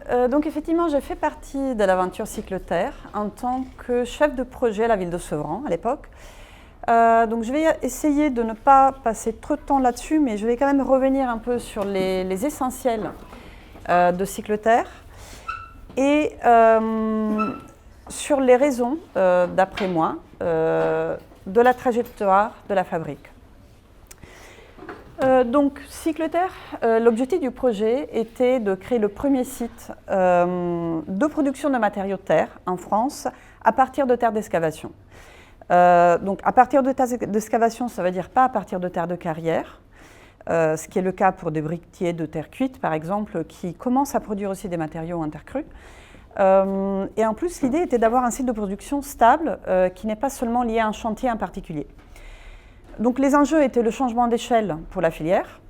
Donc effectivement, j'ai fait partie de l'aventure Cycleterre en tant que chef de projet à la ville de Sevran à l'époque. Donc je vais essayer de ne pas passer trop de temps là-dessus, mais je vais quand même revenir un peu sur les essentiels de Cycleterre et sur les raisons, d'après moi, de la trajectoire de la fabrique. Donc, Cycleterre, l'objectif du projet était de créer le premier site de production de matériaux de terre en France à partir de terres d'excavation. Donc, à partir de terres d'excavation, ça veut dire pas à partir de terres de carrière, ce qui est le cas pour des briquetiers de terre cuite, par exemple, qui commencent à produire aussi des matériaux en terre crue. Et en plus, l'idée était d'avoir un site de production stable qui n'est pas seulement lié à un chantier en particulier. Donc les enjeux étaient le changement d'échelle pour la filière,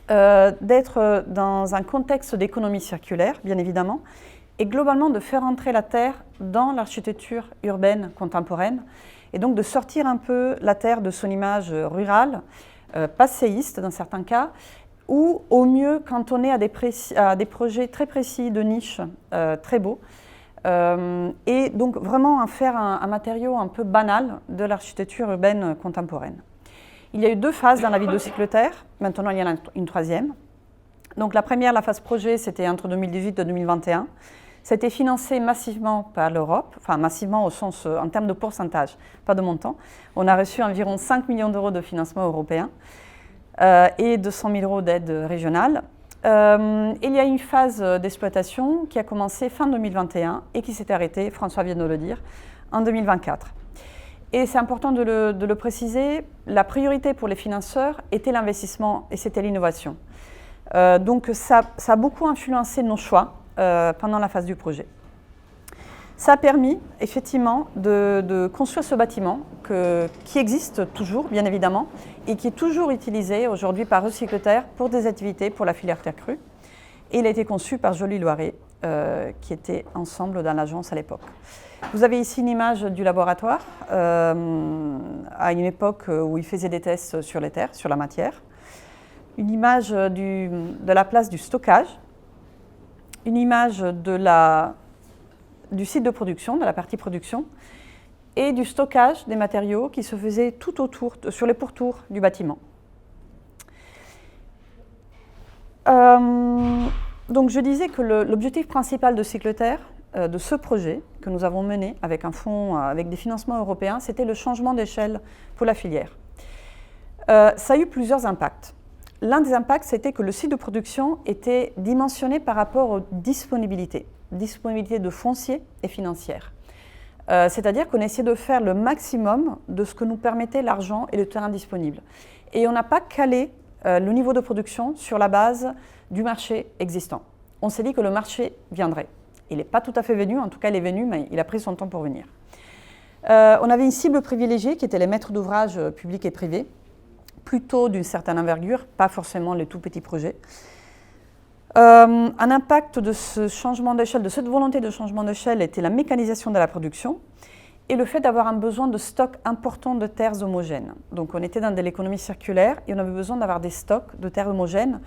d'être dans un contexte d'économie circulaire, bien évidemment, et globalement de faire entrer la terre dans l'architecture urbaine contemporaine, et donc de sortir un peu la terre de son image rurale, passéiste dans certains cas, ou au mieux cantonner à des projets très précis de niche, très beaux, et donc vraiment en faire un matériau un peu banal de l'architecture urbaine contemporaine. Il y a eu deux phases dans la vie de Cycleterre, maintenant il y en a une troisième. Donc la première, la phase projet, c'était entre 2018 et 2021. C'était financé massivement par l'Europe, enfin massivement au sens en termes de pourcentage, pas de montant. On a reçu environ 5 millions d'euros de financement européen et 200 000 euros d'aide régionale. Il y a une phase d'exploitation qui a commencé fin 2021 et qui s'est arrêtée, François vient de le dire, en 2024. Et c'est important de le préciser, la priorité pour les financeurs était l'investissement et c'était l'innovation. Donc ça a beaucoup influencé nos choix pendant la phase du projet. Ça a permis effectivement de construire ce bâtiment qui existe toujours, bien évidemment, et qui est toujours utilisé aujourd'hui par Recycleterre pour des activités pour la filière terre crue. Et il a été conçu par Joly Loiret, qui était ensemble dans l'agence à l'époque. Vous avez ici une image du laboratoire, à une époque où il faisait des tests sur les terres, sur la matière. Une image de la place du stockage, une image du site de production, de la partie production, et du stockage des matériaux qui se faisait tout autour, sur les pourtours du bâtiment. Donc je disais que l'objectif principal de Cycleterre, de ce projet que nous avons mené avec un fonds, avec des financements européens, c'était le changement d'échelle pour la filière. Ça a eu plusieurs impacts. L'un des impacts, c'était que le site de production était dimensionné par rapport aux disponibilités de foncier et financière. C'est-à-dire qu'on essayait de faire le maximum de ce que nous permettait l'argent et le terrain disponible. Et on n'a pas calé le niveau de production sur la base du marché existant. On s'est dit que le marché viendrait. Il n'est pas tout à fait venu, en tout cas il est venu, mais il a pris son temps pour venir. On avait une cible privilégiée qui était les maîtres d'ouvrage publics et privés, plutôt d'une certaine envergure, pas forcément les tout petits projets. Un impact de ce changement d'échelle, de cette volonté de changement d'échelle, était la mécanisation de la production et le fait d'avoir un besoin de stock important de terres homogènes. Donc on était dans de l'économie circulaire et on avait besoin d'avoir des stocks de terres homogènes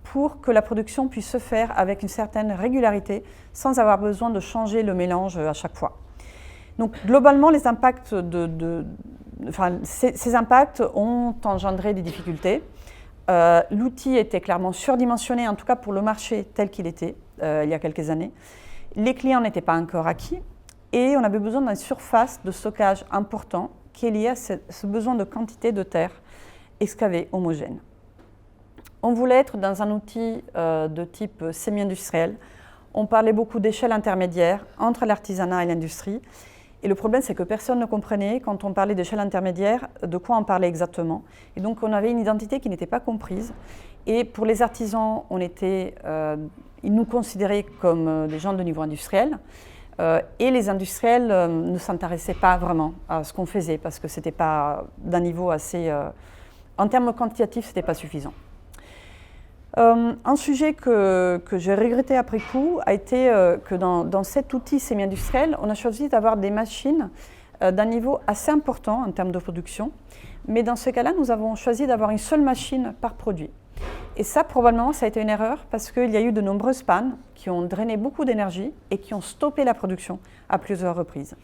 pour que la production puisse se faire avec une certaine régularité sans avoir besoin de changer le mélange à chaque fois. Donc globalement, les impacts ces impacts ont engendré des difficultés. L'outil était clairement surdimensionné, en tout cas pour le marché tel qu'il était il y a quelques années. Les clients n'étaient pas encore acquis et on avait besoin d'une surface de stockage important qui est liée à ce besoin de quantité de terre excavée homogène. On voulait être dans un outil de type semi-industriel. On parlait beaucoup d'échelle intermédiaire entre l'artisanat et l'industrie. Et le problème, c'est que personne ne comprenait, quand on parlait d'échelle intermédiaire, de quoi on parlait exactement. Et donc, on avait une identité qui n'était pas comprise. Et pour les artisans, ils nous considéraient comme des gens de niveau industriel. Et les industriels ne s'intéressaient pas vraiment à ce qu'on faisait, parce que ce n'était pas d'un niveau assez... en termes quantitatifs, ce n'était pas suffisant. Un sujet que j'ai regretté après coup a été que dans cet outil semi-industriel, on a choisi d'avoir des machines d'un niveau assez important en termes de production. Mais dans ce cas-là, nous avons choisi d'avoir une seule machine par produit. Et ça, probablement, ça a été une erreur parce qu'il y a eu de nombreuses pannes qui ont drainé beaucoup d'énergie et qui ont stoppé la production à plusieurs reprises.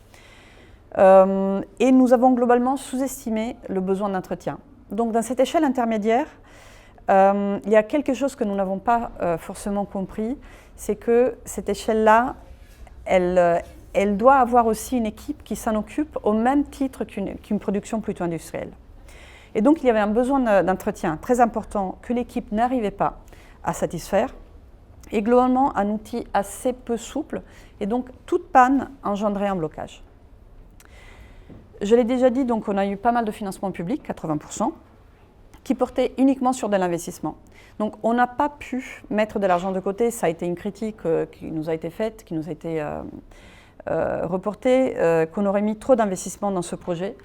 Et nous avons globalement sous-estimé le besoin d'entretien. Donc, dans cette échelle intermédiaire, il y a quelque chose que nous n'avons pas forcément compris, c'est que cette échelle-là, elle doit avoir aussi une équipe qui s'en occupe au même titre qu'une production plutôt industrielle. Et donc, il y avait un besoin d'entretien très important que l'équipe n'arrivait pas à satisfaire, et globalement un outil assez peu souple, et donc toute panne engendrait un blocage. Je l'ai déjà dit, donc on a eu pas mal de financement public, 80%, qui portait uniquement sur de l'investissement. Donc on n'a pas pu mettre de l'argent de côté, ça a été une critique qui nous a été faite, qui nous a été reportée, qu'on aurait mis trop d'investissement dans ce projet.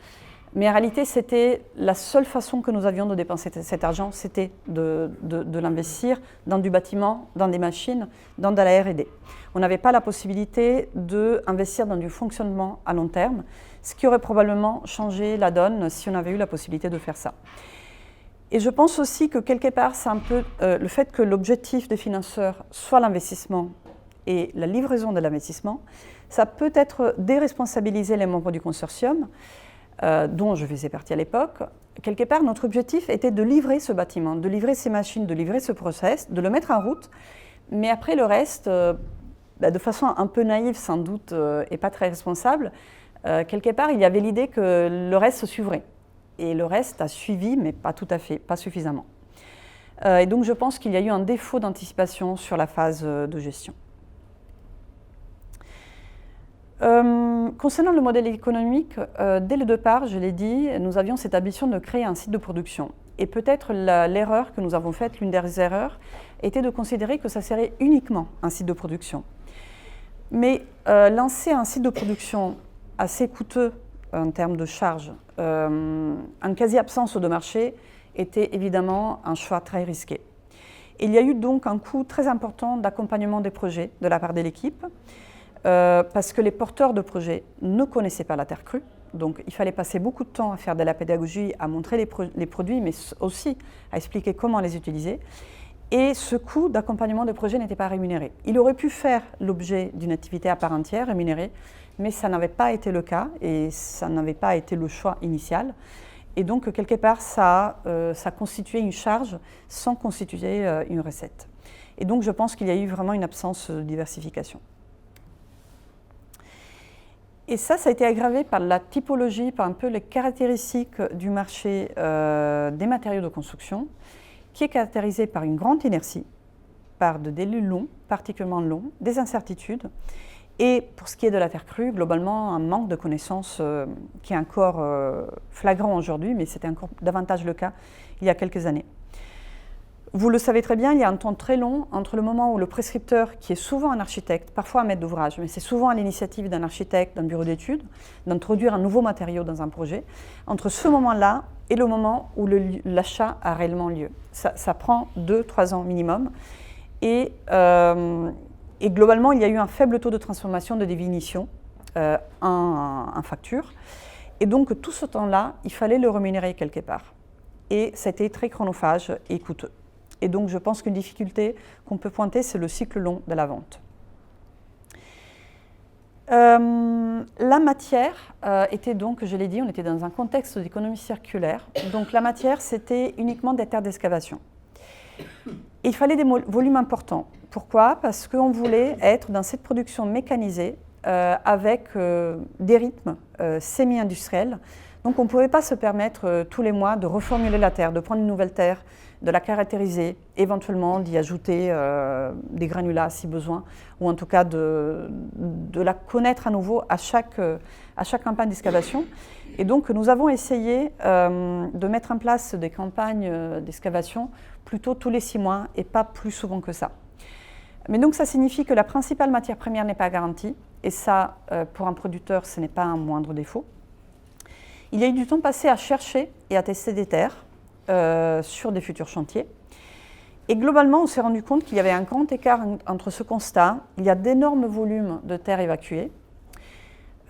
Mais en réalité, c'était la seule façon que nous avions de dépenser cet argent, c'était de l'investir dans du bâtiment, dans des machines, dans de la R&D. On n'avait pas la possibilité d'investir dans du fonctionnement à long terme, ce qui aurait probablement changé la donne si on avait eu la possibilité de faire ça. Et je pense aussi que quelque part, c'est un peu le fait que l'objectif des financeurs soit l'investissement et la livraison de l'investissement, ça peut être déresponsabiliser les membres du consortium, dont je faisais partie à l'époque. Quelque part, notre objectif était de livrer ce bâtiment, de livrer ces machines, de livrer ce process, de le mettre en route. Mais après, le reste, de façon un peu naïve sans doute et pas très responsable, quelque part, il y avait l'idée que le reste se suivrait. Et le reste a suivi, mais pas tout à fait, pas suffisamment. Et donc, je pense qu'il y a eu un défaut d'anticipation sur la phase de gestion. Concernant le modèle économique, dès le départ, je l'ai dit, nous avions cette ambition de créer un site de production. Et peut-être l'erreur que nous avons faite, l'une des erreurs, était de considérer que ça serait uniquement un site de production. Mais lancer un site de production assez coûteux en termes de charges, en quasi-absence de marché, était évidemment un choix très risqué. Il y a eu donc un coût très important d'accompagnement des projets de la part de l'équipe, parce que les porteurs de projets ne connaissaient pas la terre crue. Donc il fallait passer beaucoup de temps à faire de la pédagogie, à montrer les produits, mais aussi à expliquer comment les utiliser. Et ce coût d'accompagnement de projet n'était pas rémunéré. Il aurait pu faire l'objet d'une activité à part entière rémunérée, mais ça n'avait pas été le cas et ça n'avait pas été le choix initial. Et donc, quelque part, ça constituait une charge sans constituer une recette. Et donc, je pense qu'il y a eu vraiment une absence de diversification. Et ça a été aggravé par la typologie, par un peu les caractéristiques du marché des matériaux de construction, qui est caractérisé par une grande inertie, par des délais longs, particulièrement longs, des incertitudes, et pour ce qui est de la terre crue, globalement un manque de connaissances qui est encore flagrant aujourd'hui, mais c'était encore davantage le cas il y a quelques années. Vous le savez très bien, il y a un temps très long entre le moment où le prescripteur, qui est souvent un architecte, parfois un maître d'ouvrage, mais c'est souvent à l'initiative d'un architecte, d'un bureau d'études, d'introduire un nouveau matériau dans un projet, entre ce moment-là et le moment où l'achat a réellement lieu. Ça prend 2-3 ans minimum. Et globalement, il y a eu un faible taux de transformation de définition en facture. Et donc, tout ce temps-là, il fallait le rémunérer quelque part. Et c'était très chronophage et coûteux. Et donc, je pense qu'une difficulté qu'on peut pointer, c'est le cycle long de la vente. La matière était donc, je l'ai dit, on était dans un contexte d'économie circulaire. Donc, la matière, c'était uniquement des terres d'excavation. Il fallait des volumes importants. Pourquoi? Parce qu'on voulait être dans cette production mécanisée avec des rythmes semi-industriels. Donc, on ne pouvait pas se permettre tous les mois de reformuler la terre, de prendre une nouvelle terre, de la caractériser, éventuellement d'y ajouter des granulats si besoin, ou en tout cas de la connaître à nouveau à chaque campagne d'excavation. Et donc nous avons essayé de mettre en place des campagnes d'excavation plutôt tous les 6 mois et pas plus souvent que ça. Mais donc ça signifie que la principale matière première n'est pas garantie, et ça, pour un producteur, ce n'est pas un moindre défaut. Il y a eu du temps passé à chercher et à tester des terres sur des futurs chantiers. Et globalement, on s'est rendu compte qu'il y avait un grand écart entre ce constat, il y a d'énormes volumes de terres évacuées,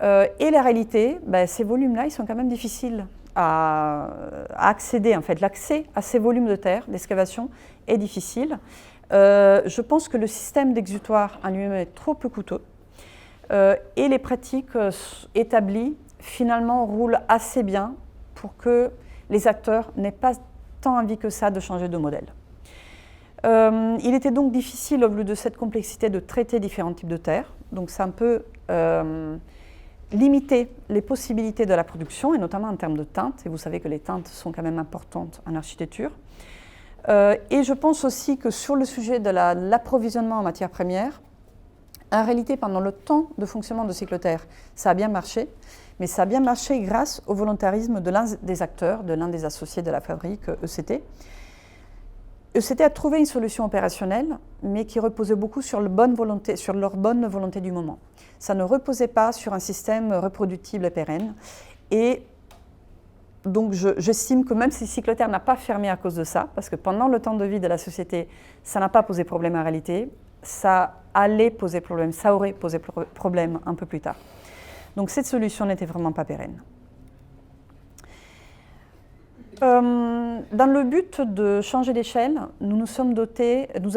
et la réalité, ces volumes-là, ils sont quand même difficiles à accéder, en fait, l'accès à ces volumes de terre, d'excavation, est difficile. Je pense que le système d'exutoire en lui-même est trop peu coûteux et les pratiques établies, finalement, roulent assez bien pour que les acteurs n'aient pas tant envie que ça de changer de modèle. Il était donc difficile, au vu de cette complexité, de traiter différents types de terres. Donc c'est un peu limiter les possibilités de la production, et notamment en termes de teintes. Et vous savez que les teintes sont quand même importantes en architecture. Et je pense aussi que sur le sujet de l'approvisionnement en matières premières, en réalité, pendant le temps de fonctionnement de Cycloterre, ça a bien marché, mais ça a bien marché grâce au volontarisme de l'un des acteurs, de l'un des associés de la fabrique, ECT. ECT a trouvé une solution opérationnelle, mais qui reposait beaucoup sur leur bonne volonté du moment. Ça ne reposait pas sur un système reproductible et pérenne. Et donc j'estime que même si Cycloterre n'a pas fermé à cause de ça, parce que pendant le temps de vie de la société, ça n'a pas posé problème en réalité, ça allait poser problème, ça aurait posé problème un peu plus tard. Donc cette solution n'était vraiment pas pérenne. Dans le but de changer d'échelle, nous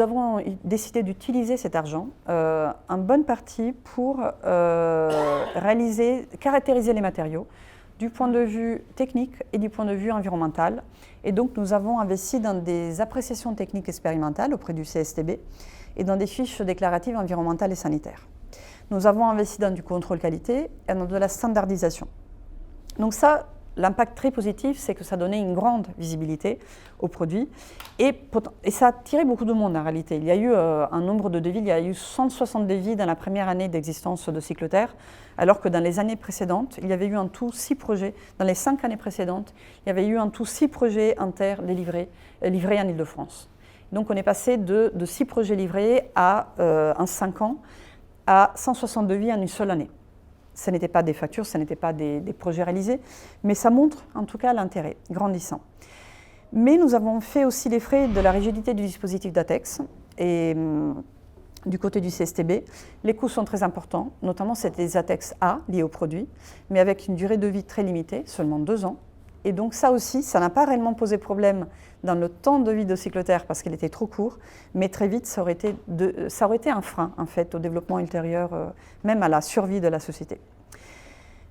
avons décidé d'utiliser cet argent en bonne partie pour caractériser les matériaux du point de vue technique et du point de vue environnemental. Et donc nous avons investi dans des appréciations techniques expérimentales auprès du CSTB et dans des fiches déclaratives environnementales et sanitaires. Nous avons investi dans du contrôle qualité et dans de la standardisation. Donc ça, l'impact très positif, c'est que ça donnait une grande visibilité aux produits et ça a attiré beaucoup de monde en réalité. Il y a eu un nombre de devis, il y a eu 160 devis dans la première année d'existence de Cycloterre, alors que dans les années précédentes, il y avait eu en tout 6 projets. Dans les 5 années précédentes, il y avait eu en tout 6 projets inter livrés en Île-de-France. Donc on est passé de 6 projets livrés en 5 ans à 160 devis en une seule année. Ce n'étaient pas des factures, ce n'étaient pas des projets réalisés, mais ça montre en tout cas l'intérêt grandissant. Mais nous avons fait aussi les frais de la rigidité du dispositif d'ATEX et du côté du CSTB. Les coûts sont très importants, notamment c'est des ATEX A liés au produit, mais avec une durée de vie très limitée, seulement 2 ans. Et donc ça aussi, ça n'a pas réellement posé problème dans le temps de vie de Cycloterre parce qu'elle était trop court, mais très vite, ça aurait été un frein en fait, au développement ultérieur, même à la survie de la société.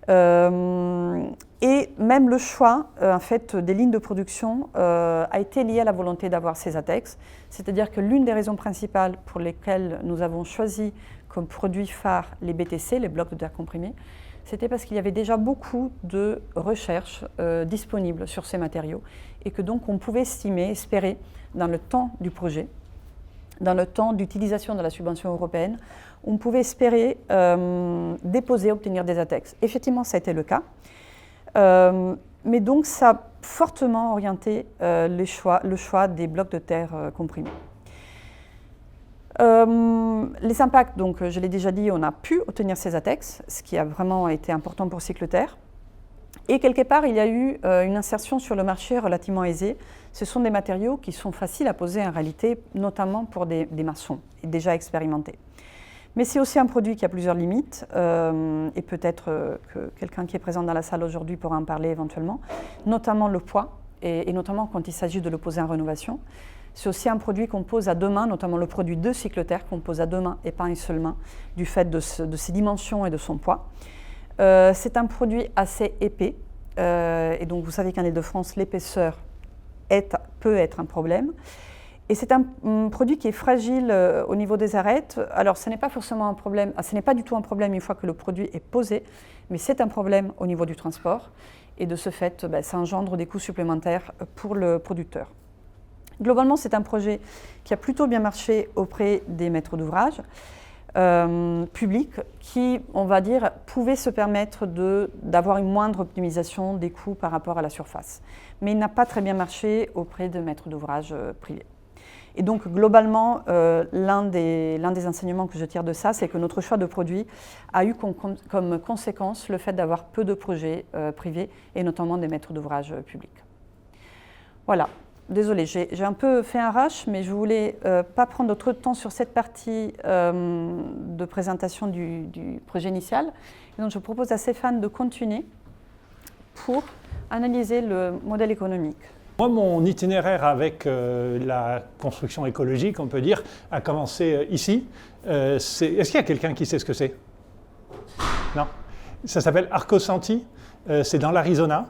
Et même le choix en fait, des lignes de production a été lié à la volonté d'avoir ces ATEX, c'est-à-dire que l'une des raisons principales pour lesquelles nous avons choisi comme produit phare les BTC, les blocs de terre comprimés, c'était parce qu'il y avait déjà beaucoup de recherches disponibles sur ces matériaux et que donc on pouvait espérer, dans le temps du projet, dans le temps d'utilisation de la subvention européenne, on pouvait espérer déposer, obtenir des ATEX. Effectivement, ça a été le cas, mais donc ça a fortement orienté le choix des blocs de terre comprimés. Les impacts, donc je l'ai déjà dit, on a pu obtenir ces ATEX, ce qui a vraiment été important pour Cycloterre. Et quelque part, il y a eu une insertion sur le marché relativement aisée. Ce sont des matériaux qui sont faciles à poser en réalité, notamment pour des maçons déjà expérimentés. Mais c'est aussi un produit qui a plusieurs limites, et peut-être que quelqu'un qui est présent dans la salle aujourd'hui pourra en parler éventuellement, notamment le poids, et notamment quand il s'agit de le poser en rénovation. C'est aussi un produit qu'on pose à deux mains, notamment le produit de Cycloterre qu'on pose à deux mains et pas une seule main, du fait de ses dimensions et de son poids. C'est un produit assez épais, et donc vous savez qu'en Île-de-France, l'épaisseur peut être un problème. Et c'est un produit qui est fragile au niveau des arêtes. Alors ce n'est pas forcément un problème, ce n'est pas du tout un problème une fois que le produit est posé, mais c'est un problème au niveau du transport. Et de ce fait, ça engendre des coûts supplémentaires pour le producteur. Globalement, c'est un projet qui a plutôt bien marché auprès des maîtres d'ouvrage publics qui, on va dire, pouvaient se permettre d'avoir une moindre optimisation des coûts par rapport à la surface. Mais il n'a pas très bien marché auprès de maîtres d'ouvrage privés. Et donc, globalement, l'un des enseignements que je tire de ça, c'est que notre choix de produit a eu comme conséquence le fait d'avoir peu de projets privés et notamment des maîtres d'ouvrage publics. Voilà. Désolée, j'ai un peu fait un rush, mais je ne voulais pas prendre trop de temps sur cette partie de présentation du projet initial. Et donc, je propose à Stéphane de continuer pour analyser le modèle économique. Moi, mon itinéraire avec la construction écologique, on peut dire, a commencé ici. Est-ce qu'il y a quelqu'un qui sait ce que c'est? Non. Ça s'appelle Arcosanti, c'est dans l'Arizona.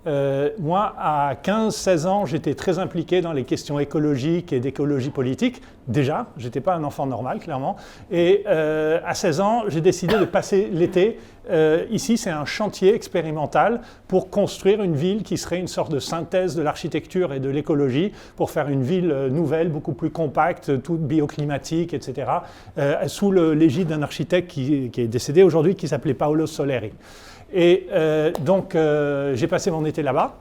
Moi, à 15-16 ans, j'étais très impliqué dans les questions écologiques et d'écologie politique. Déjà, je n'étais pas un enfant normal, clairement. Et à 16 ans, j'ai décidé de passer l'été. Ici, c'est un chantier expérimental pour construire une ville qui serait une sorte de synthèse de l'architecture et de l'écologie pour faire une ville nouvelle, beaucoup plus compacte, toute bioclimatique, etc., sous l'égide d'un architecte qui est décédé aujourd'hui, qui s'appelait Paolo Soleri. Et donc, j'ai passé mon été là-bas.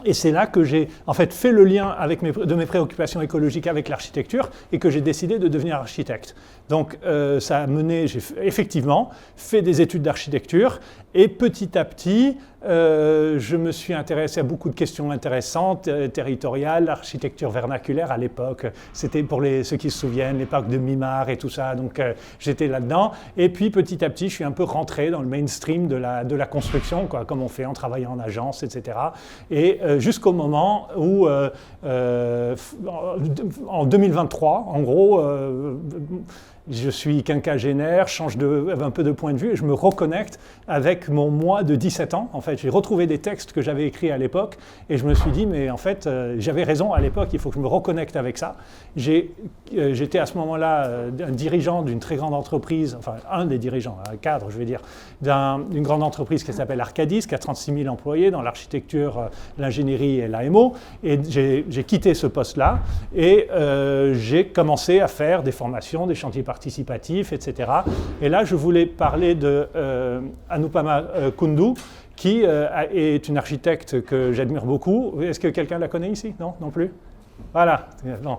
Et c'est là que j'ai en fait fait le lien avec de mes préoccupations écologiques avec l'architecture et que j'ai décidé de devenir architecte. Donc ça a mené, j'ai effectivement fait des études d'architecture et petit à petit, je me suis intéressé à beaucoup de questions intéressantes, territoriales, l'architecture vernaculaire à l'époque. C'était pour ceux qui se souviennent, les parcs de Mimar et tout ça, donc j'étais là-dedans. Et puis petit à petit, je suis un peu rentré dans le mainstream de la construction, quoi, comme on fait en travaillant en agence, etc. Et jusqu'au moment où, en 2023, en gros, je suis quinquagénaire, change un peu de point de vue et je me reconnecte avec mon moi de 17 ans. En fait, j'ai retrouvé des textes que j'avais écrits à l'époque et je me suis dit, mais en fait, j'avais raison à l'époque, il faut que je me reconnecte avec ça. J'étais à ce moment-là un dirigeant d'une très grande entreprise, enfin un des dirigeants, un cadre, je vais dire, d'une grande entreprise qui s'appelle Arcadis, qui a 36 000 employés dans l'architecture, l'ingénierie et l'AMO. Et j'ai quitté ce poste-là et j'ai commencé à faire des formations, des chantiers participatifs, etc. Et là, je voulais parler de Anupama Kundu, qui est une architecte que j'admire beaucoup. Est-ce que quelqu'un la connaît ici? Non, non plus? Voilà, non.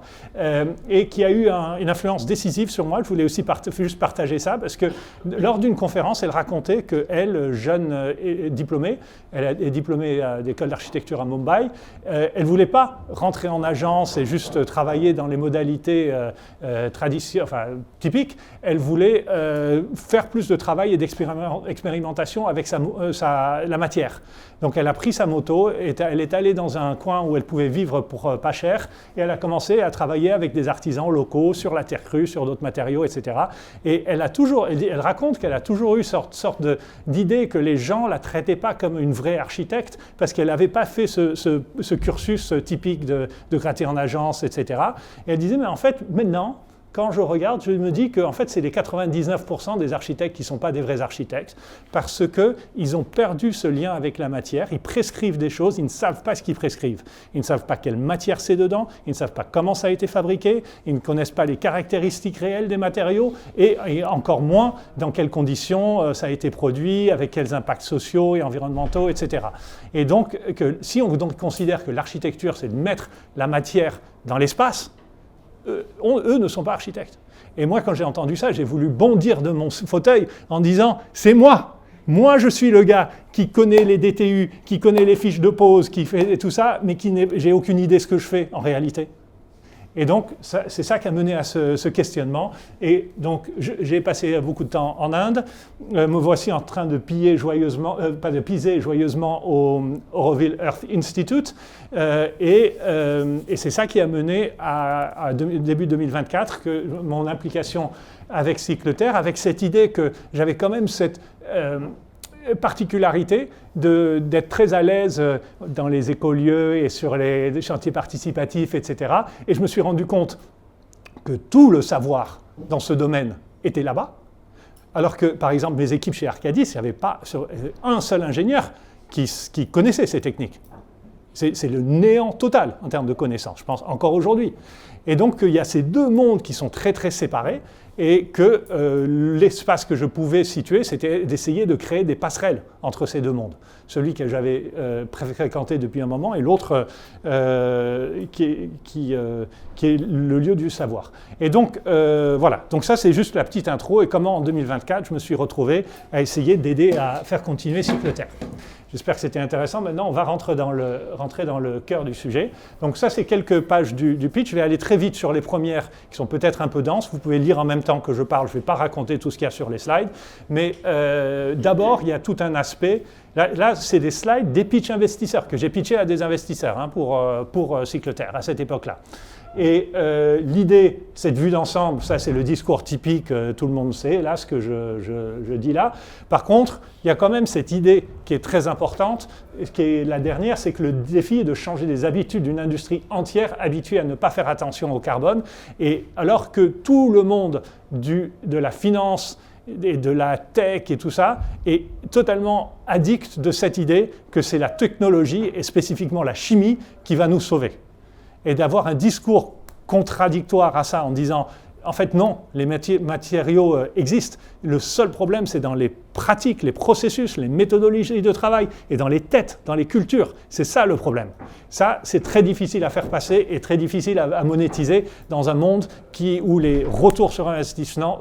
Et qui a eu une influence décisive sur moi. Je voulais aussi juste partager ça parce que lors d'une conférence, elle racontait qu'elle, jeune diplômée, elle est diplômée d'école d'architecture à Mumbai, elle ne voulait pas rentrer en agence et juste travailler dans les modalités typiques. Elle voulait faire plus de travail et d'expérimentation avec la matière. Donc elle a pris sa moto, elle est allée dans un coin où elle pouvait vivre pour pas cher et elle a commencé à travailler avec des artisans locaux sur la terre crue, sur d'autres matériaux, etc. Et elle raconte qu'elle a toujours eu sorte d'idée que les gens ne la traitaient pas comme une vraie architecte parce qu'elle n'avait pas fait ce cursus typique de gratter en agence, etc. Et elle disait, mais en fait, maintenant, quand je regarde, je me dis que en fait, c'est les 99% des architectes qui ne sont pas des vrais architectes parce qu'ils ont perdu ce lien avec la matière, ils prescrivent des choses, ils ne savent pas ce qu'ils prescrivent. Ils ne savent pas quelle matière c'est dedans, ils ne savent pas comment ça a été fabriqué, ils ne connaissent pas les caractéristiques réelles des matériaux et encore moins dans quelles conditions ça a été produit, avec quels impacts sociaux et environnementaux, etc. Et donc, si on considère que l'architecture, c'est de mettre la matière dans l'espace, eux ne sont pas architectes. Et moi, quand j'ai entendu ça, j'ai voulu bondir de mon fauteuil en disant « c'est moi ! Moi, je suis le gars qui connaît les DTU, qui connaît les fiches de pose, qui fait tout ça, mais j'ai aucune idée de ce que je fais en réalité. » Et donc, c'est ça qui a mené à ce questionnement. Et donc, j'ai passé beaucoup de temps en Inde. Me voici en train de piser joyeusement au Auroville Earth Institute. Et c'est ça qui a mené à début 2024 que mon implication avec Cycle Terre, avec cette idée que j'avais quand même cette particularité d'être très à l'aise dans les écolieux et sur les chantiers participatifs, etc. Et je me suis rendu compte que tout le savoir dans ce domaine était là-bas, alors que, par exemple, mes équipes chez Arcadis, il n'y avait pas un seul ingénieur qui connaissait ces techniques. C'est le néant total en termes de connaissances, je pense, encore aujourd'hui. Et donc, il y a ces deux mondes qui sont très, très séparés et que l'espace que je pouvais situer, c'était d'essayer de créer des passerelles entre ces deux mondes. Celui que j'avais fréquenté depuis un moment et l'autre qui est le lieu du savoir. Et donc, voilà. Donc ça, c'est juste la petite intro et comment, en 2024, je me suis retrouvé à essayer d'aider à faire continuer Cycle Terre. J'espère que c'était intéressant. Maintenant, on va rentrer dans le cœur du sujet. Donc ça, c'est quelques pages du pitch. Je vais aller très vite sur les premières qui sont peut-être un peu denses. Vous pouvez lire en même temps que je parle. Je ne vais pas raconter tout ce qu'il y a sur les slides. Mais d'abord, il y a tout un aspect. Là, c'est des slides des pitchs investisseurs que j'ai pitchés à des investisseurs pour Cycleterre à cette époque-là. Et l'idée, cette vue d'ensemble, ça c'est le discours typique, tout le monde sait, là, ce que je dis là. Par contre, il y a quand même cette idée qui est très importante, qui est la dernière, c'est que le défi est de changer les habitudes d'une industrie entière habituée à ne pas faire attention au carbone. Et alors que tout le monde de la finance et de la tech et tout ça est totalement addict de cette idée que c'est la technologie et spécifiquement la chimie qui va nous sauver. Et d'avoir un discours contradictoire à ça en disant en fait non, les matériaux existent. Le seul problème, c'est dans les pratiques, les processus, les méthodologies de travail et dans les têtes, dans les cultures. C'est ça le problème. Ça, c'est très difficile à faire passer et très difficile à monétiser dans un monde où les retours sur investissement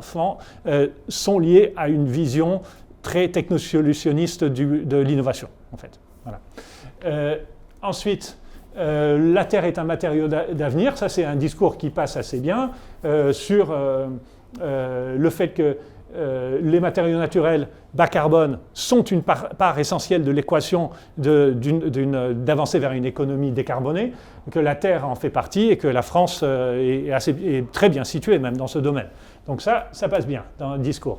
sont liés à une vision très technosolutionniste de l'innovation, en fait. Voilà. Ensuite, la Terre est un matériau d'avenir, ça c'est un discours qui passe assez bien sur le fait que les matériaux naturels bas carbone sont une part essentielle de l'équation d'avancer vers une économie décarbonée, que la Terre en fait partie et que la France est très bien située même dans ce domaine. Donc ça passe bien dans le discours.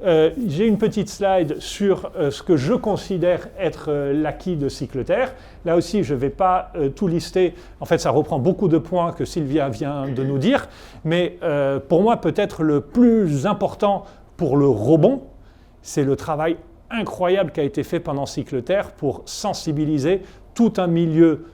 J'ai une petite slide sur ce que je considère être l'acquis de Cycleterre. Là aussi, je ne vais pas tout lister. En fait, ça reprend beaucoup de points que Sylvia vient de nous dire. Mais pour moi, peut-être le plus important pour le rebond, c'est le travail incroyable qui a été fait pendant Cycleterre pour sensibiliser tout un milieu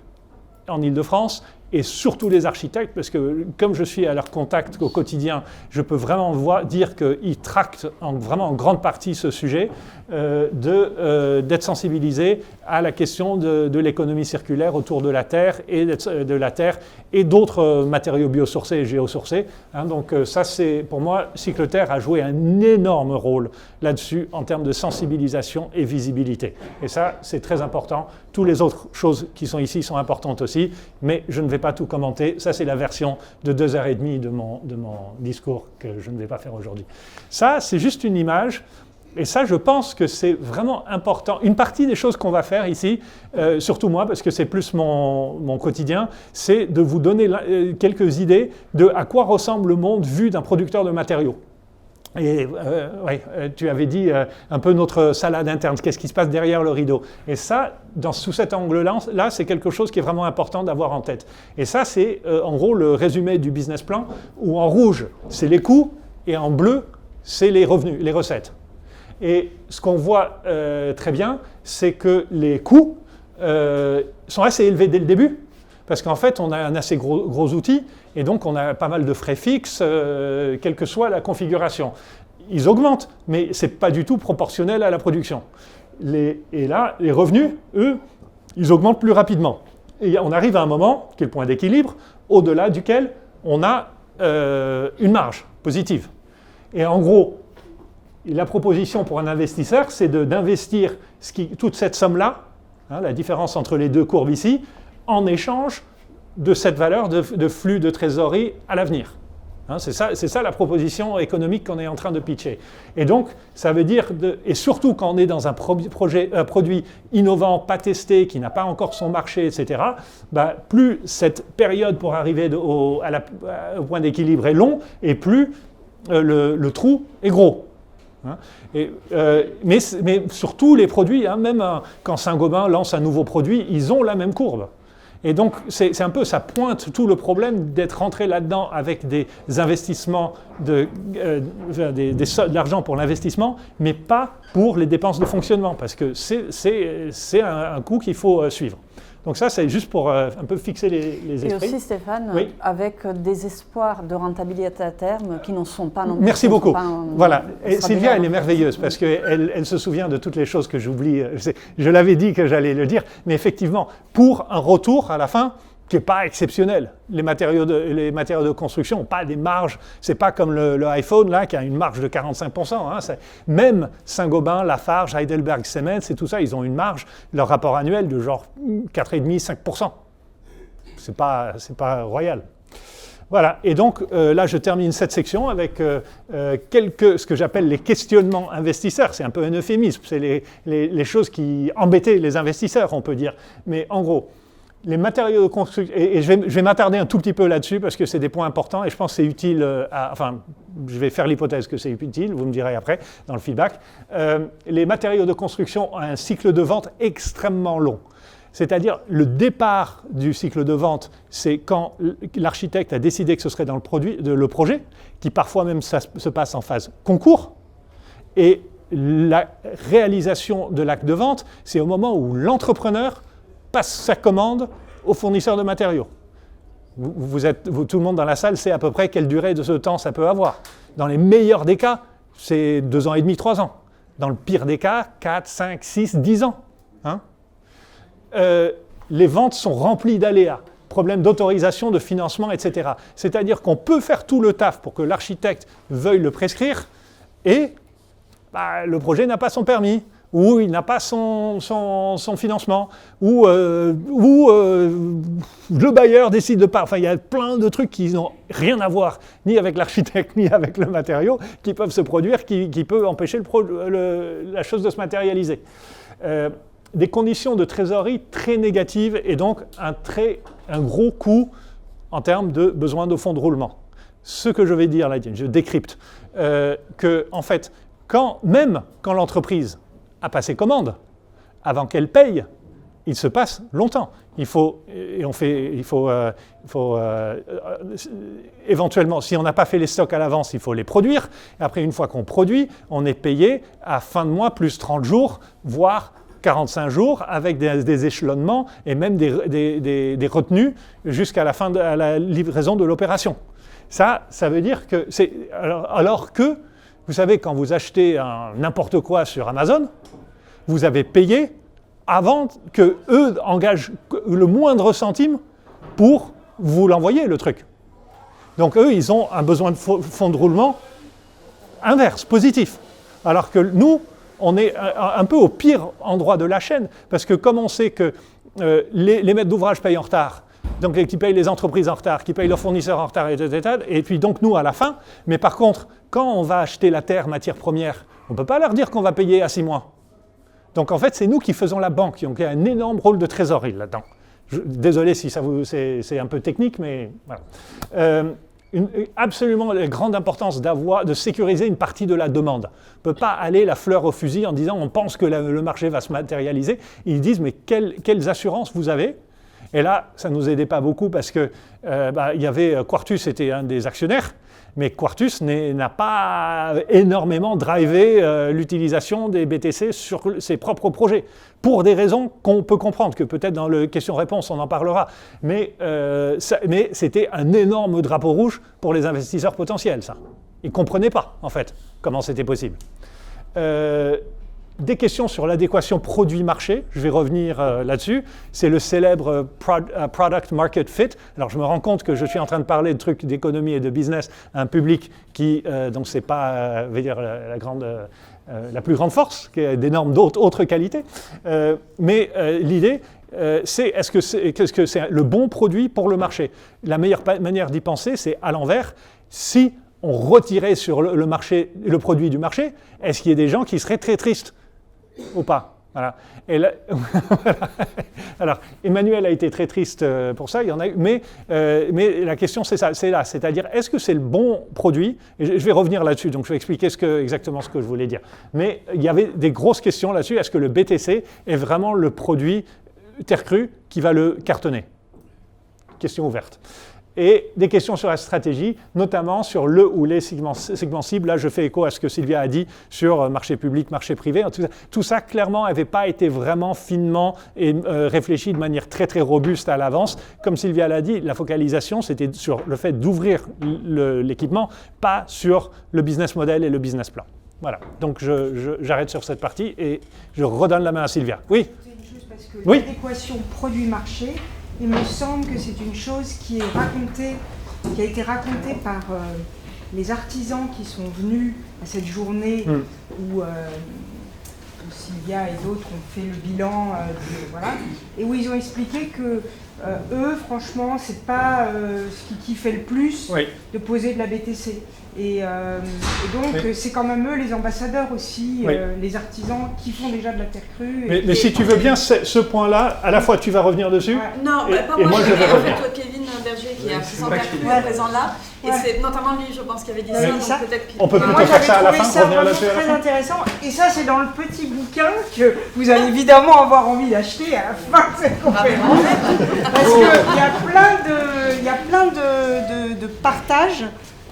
en Île-de-France et surtout les architectes, parce que comme je suis à leur contact au quotidien, je peux vraiment dire qu'ils tractent vraiment en grande partie ce sujet, d'être sensibilisés à la question de l'économie circulaire autour de la Terre et d'autres matériaux biosourcés et géosourcés. Donc ça, c'est pour moi, Cycleterre a joué un énorme rôle là-dessus en termes de sensibilisation et visibilité. Et ça, c'est très important. Toutes les autres choses qui sont ici sont importantes aussi, mais je ne vais pas tout commenter. Ça, c'est la version de 2h30 de mon discours que je ne vais pas faire aujourd'hui. Ça, c'est juste une image. Et ça, je pense que c'est vraiment important. Une partie des choses qu'on va faire ici, surtout moi, parce que c'est plus mon quotidien, c'est de vous donner quelques idées de à quoi ressemble le monde vu d'un producteur de matériaux. Et tu avais dit un peu notre salade interne, qu'est-ce qui se passe derrière le rideau. Et ça, sous cet angle-là, c'est quelque chose qui est vraiment important d'avoir en tête. Et ça, c'est en gros le résumé du business plan, où en rouge, c'est les coûts, et en bleu, c'est les revenus, les recettes. Et ce qu'on voit très bien, c'est que les coûts sont assez élevés dès le début, parce qu'en fait, on a un assez gros outil, et donc on a pas mal de frais fixes, quelle que soit la configuration. Ils augmentent, mais ce n'est pas du tout proportionnel à la production. Et là, les revenus, eux, ils augmentent plus rapidement. Et on arrive à un moment, qui est le point d'équilibre, au-delà duquel on a une marge positive. Et en gros, la proposition pour un investisseur, c'est d'investir toute cette somme-là, la différence entre les deux courbes ici, en échange de cette valeur de flux de trésorerie à l'avenir. C'est ça la proposition économique qu'on est en train de pitcher. Et donc, ça veut dire, et surtout quand on est dans un produit innovant, pas testé, qui n'a pas encore son marché, etc., plus cette période pour arriver au point d'équilibre est long, et plus le trou est gros. Mais sur tous les produits, même quand Saint-Gobain lance un nouveau produit, ils ont la même courbe. Et donc, c'est un peu, ça pointe tout le problème d'être rentré là-dedans avec des investissements, de l'argent pour l'investissement, mais pas pour les dépenses de fonctionnement, parce que c'est un coût qu'il faut suivre. Donc ça, c'est juste pour un peu fixer les esprits. Et aussi, Stéphane, oui, avec des espoirs de rentabilité à terme qui n'en sont pas non plus. Merci beaucoup. Voilà. Et Sylvia, elle est merveilleuse parce qu'elle se souvient de toutes les choses que j'oublie. Je l'avais dit que j'allais le dire, mais effectivement, pour un retour à la fin, qui n'est pas exceptionnel. Les matériaux de construction n'ont pas des marges, c'est pas comme le iPhone là, qui a une marge de 45%. Hein, même Saint-Gobain, Lafarge, Heidelberg Cement, et tout ça, ils ont une marge, leur rapport annuel de genre 4,5-5%. C'est pas royal. Voilà, et donc là je termine cette section avec ce que j'appelle les questionnements investisseurs. C'est un peu un euphémisme, c'est les choses qui embêtaient les investisseurs, on peut dire. Mais en gros, les matériaux de construction, et je vais m'attarder un tout petit peu là-dessus parce que c'est des points importants et je pense que c'est utile, enfin je vais faire l'hypothèse que c'est utile, vous me direz après dans le feedback. Les matériaux de construction ont un cycle de vente extrêmement long. C'est-à-dire, le départ du cycle de vente, c'est quand l'architecte a décidé que ce serait dans le projet, qui parfois même se passe en phase concours, et la réalisation de l'acte de vente, c'est au moment où l'entrepreneur passe sa commande au fournisseur de matériaux. Tout le monde dans la salle sait à peu près quelle durée de ce temps ça peut avoir. Dans les meilleurs des cas, c'est 2 ans et demi, 3 ans. Dans le pire des cas, 4, 5, 6, 10 ans. Hein ? Les ventes sont remplies d'aléas, problèmes d'autorisation, de financement, etc. C'est-à-dire qu'on peut faire tout le taf pour que l'architecte veuille le prescrire et le projet n'a pas son permis, ou il n'a pas son financement, ou le bailleur décide de pas. Enfin, il y a plein de trucs qui n'ont rien à voir ni avec l'architecte ni avec le matériau qui peuvent se produire, qui peut empêcher la chose de se matérialiser. Des conditions de trésorerie très négatives et donc un gros coût en termes de besoin de fonds de roulement. Ce que je vais dire là, je décrypte, que en fait, même quand l'entreprise a passé commande, avant qu'elle paye, il se passe longtemps. Éventuellement, si on n'a pas fait les stocks à l'avance, il faut les produire. Et après, une fois qu'on produit, on est payé à fin de mois plus 30 jours, voire 45 jours, avec des échelonnements et même des retenues jusqu'à la fin de la livraison de l'opération. Ça veut dire que c'est... Alors que, vous savez, quand vous achetez n'importe quoi sur Amazon, vous avez payé avant qu'eux engagent le moindre centime pour vous l'envoyer, le truc. Donc eux, ils ont un besoin de fonds de roulement inverse, positif. Alors que nous, on est un peu au pire endroit de la chaîne, parce que comme on sait que les maîtres d'ouvrage payent en retard, donc qui payent les entreprises en retard, qui payent leurs fournisseurs en retard, etc., et puis donc nous à la fin, mais par contre, quand on va acheter la terre, matière première, on ne peut pas leur dire qu'on va payer à 6 mois. Donc en fait, c'est nous qui faisons la banque, donc il y a un énorme rôle de trésorerie là-dedans. Désolé si c'est un peu technique, mais voilà. Absolument la grande importance de sécuriser une partie de la demande. On ne peut pas aller la fleur au fusil en disant on pense que le marché va se matérialiser. Ils disent mais quelles assurances vous avez ? Et là, ça ne nous aidait pas beaucoup parce que il y avait Quartus était un des actionnaires, mais Quartus n'a pas énormément drivé l'utilisation des BTC sur ses propres projets, pour des raisons qu'on peut comprendre, que peut-être dans le question-réponse on en parlera, mais c'était un énorme drapeau rouge pour les investisseurs potentiels, ça. Ils ne comprenaient pas, en fait, comment c'était possible. Des questions sur l'adéquation produit-marché, je vais revenir là-dessus. C'est le célèbre Product Market Fit. Alors je me rends compte que je suis en train de parler de trucs d'économie et de business à un public qui, donc c'est pas, la plus grande force, qui a d'énormes autres qualités. Mais l'idée, c'est qu'est-ce que c'est le bon produit pour le marché. La meilleure manière d'y penser, c'est à l'envers. Si on retirait sur le marché le produit du marché, est-ce qu'il y a des gens qui seraient très tristes ou pas? Voilà. Et là, alors, Emmanuel a été très triste pour ça, il y en a eu, mais la question c'est là, c'est-à-dire est-ce que c'est le bon produit? Et je vais revenir là-dessus, donc je vais expliquer exactement ce que je voulais dire. Mais il y avait des grosses questions là-dessus, est-ce que le BTC est vraiment le produit terre crue qui va le cartonner? Question ouverte. Et des questions sur la stratégie, notamment sur le ou les segments cibles. Là, je fais écho à ce que Sylvia a dit sur marché public, marché privé. Tout ça clairement, n'avait pas été vraiment finement réfléchi de manière très, très robuste à l'avance. Comme Sylvia l'a dit, la focalisation, c'était sur le fait d'ouvrir l'équipement, pas sur le business model et le business plan. Voilà, donc j'arrête sur cette partie et je redonne la main à Sylvia. Oui. Juste parce que l'adéquation produit-marché, il me semble que c'est une chose qui a été racontée par les artisans qui sont venus à cette journée où Sylvia et d'autres ont fait le bilan, voilà, et où ils ont expliqué que eux, franchement, c'est pas ce qui kiffait le plus de poser de la BTC. Et donc, c'est quand même eux les ambassadeurs aussi, les artisans qui font déjà de la terre crue. Mais si tu veux bien, ce point-là, à la fois tu vas revenir dessus, non, et moi je vais revenir. Kevin Berger qui est artisan terre crue est présent là, et c'est notamment lui, je pense, qui avait dit ça. Donc peut-être on peut plutôt faire ça à la fin, revenir là-dessus à la fin. Très intéressant, et ça c'est dans le petit bouquin que vous allez évidemment avoir envie d'acheter à la fin de cette conférence, parce qu'il y a plein de partages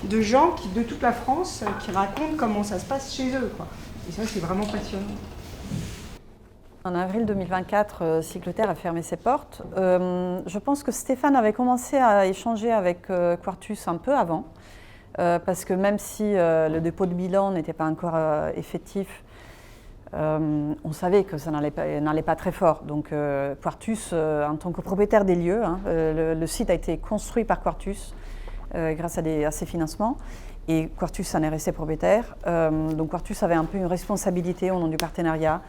de gens de toute la France qui racontent comment ça se passe chez eux, quoi. Et ça, c'est vraiment passionnant. En avril 2024, Cycleterre a fermé ses portes. Je pense que Stéphane avait commencé à échanger avec Quartus un peu avant, parce que même si le dépôt de bilan n'était pas encore effectif, on savait que ça n'allait pas très fort. Donc Quartus, en tant que propriétaire des lieux, le site a été construit par Quartus, grâce à ces financements, et Quartus en est resté propriétaire. Donc Quartus avait un peu une responsabilité au nom du partenariat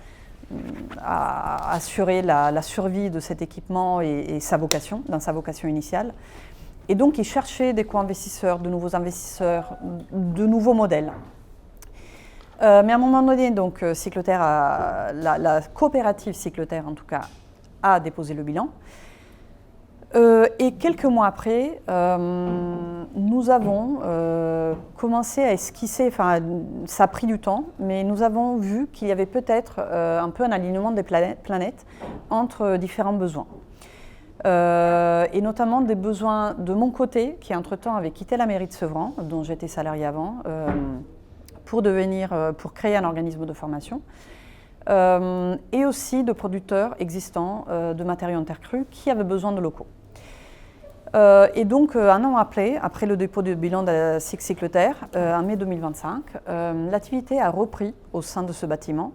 à assurer la survie de cet équipement et sa vocation, dans sa vocation initiale. Et donc il cherchait des co-investisseurs, de nouveaux investisseurs, de nouveaux modèles. Mais à un moment donné, donc, Cycleterre la coopérative Cycleterre, en tout cas, a déposé le bilan. Et quelques mois après, nous avons commencé à esquisser, enfin ça a pris du temps, mais nous avons vu qu'il y avait peut-être un peu un alignement des planètes entre différents besoins. Et notamment des besoins de mon côté, qui entre-temps avait quitté la mairie de Sevran, dont j'étais salariée avant, pour créer un organisme de formation. Et aussi de producteurs existants de matériaux en terre crue qui avaient besoin de locaux. Et donc, un an après le dépôt de bilan de Cycleterre, en mai 2025, l'activité a repris au sein de ce bâtiment,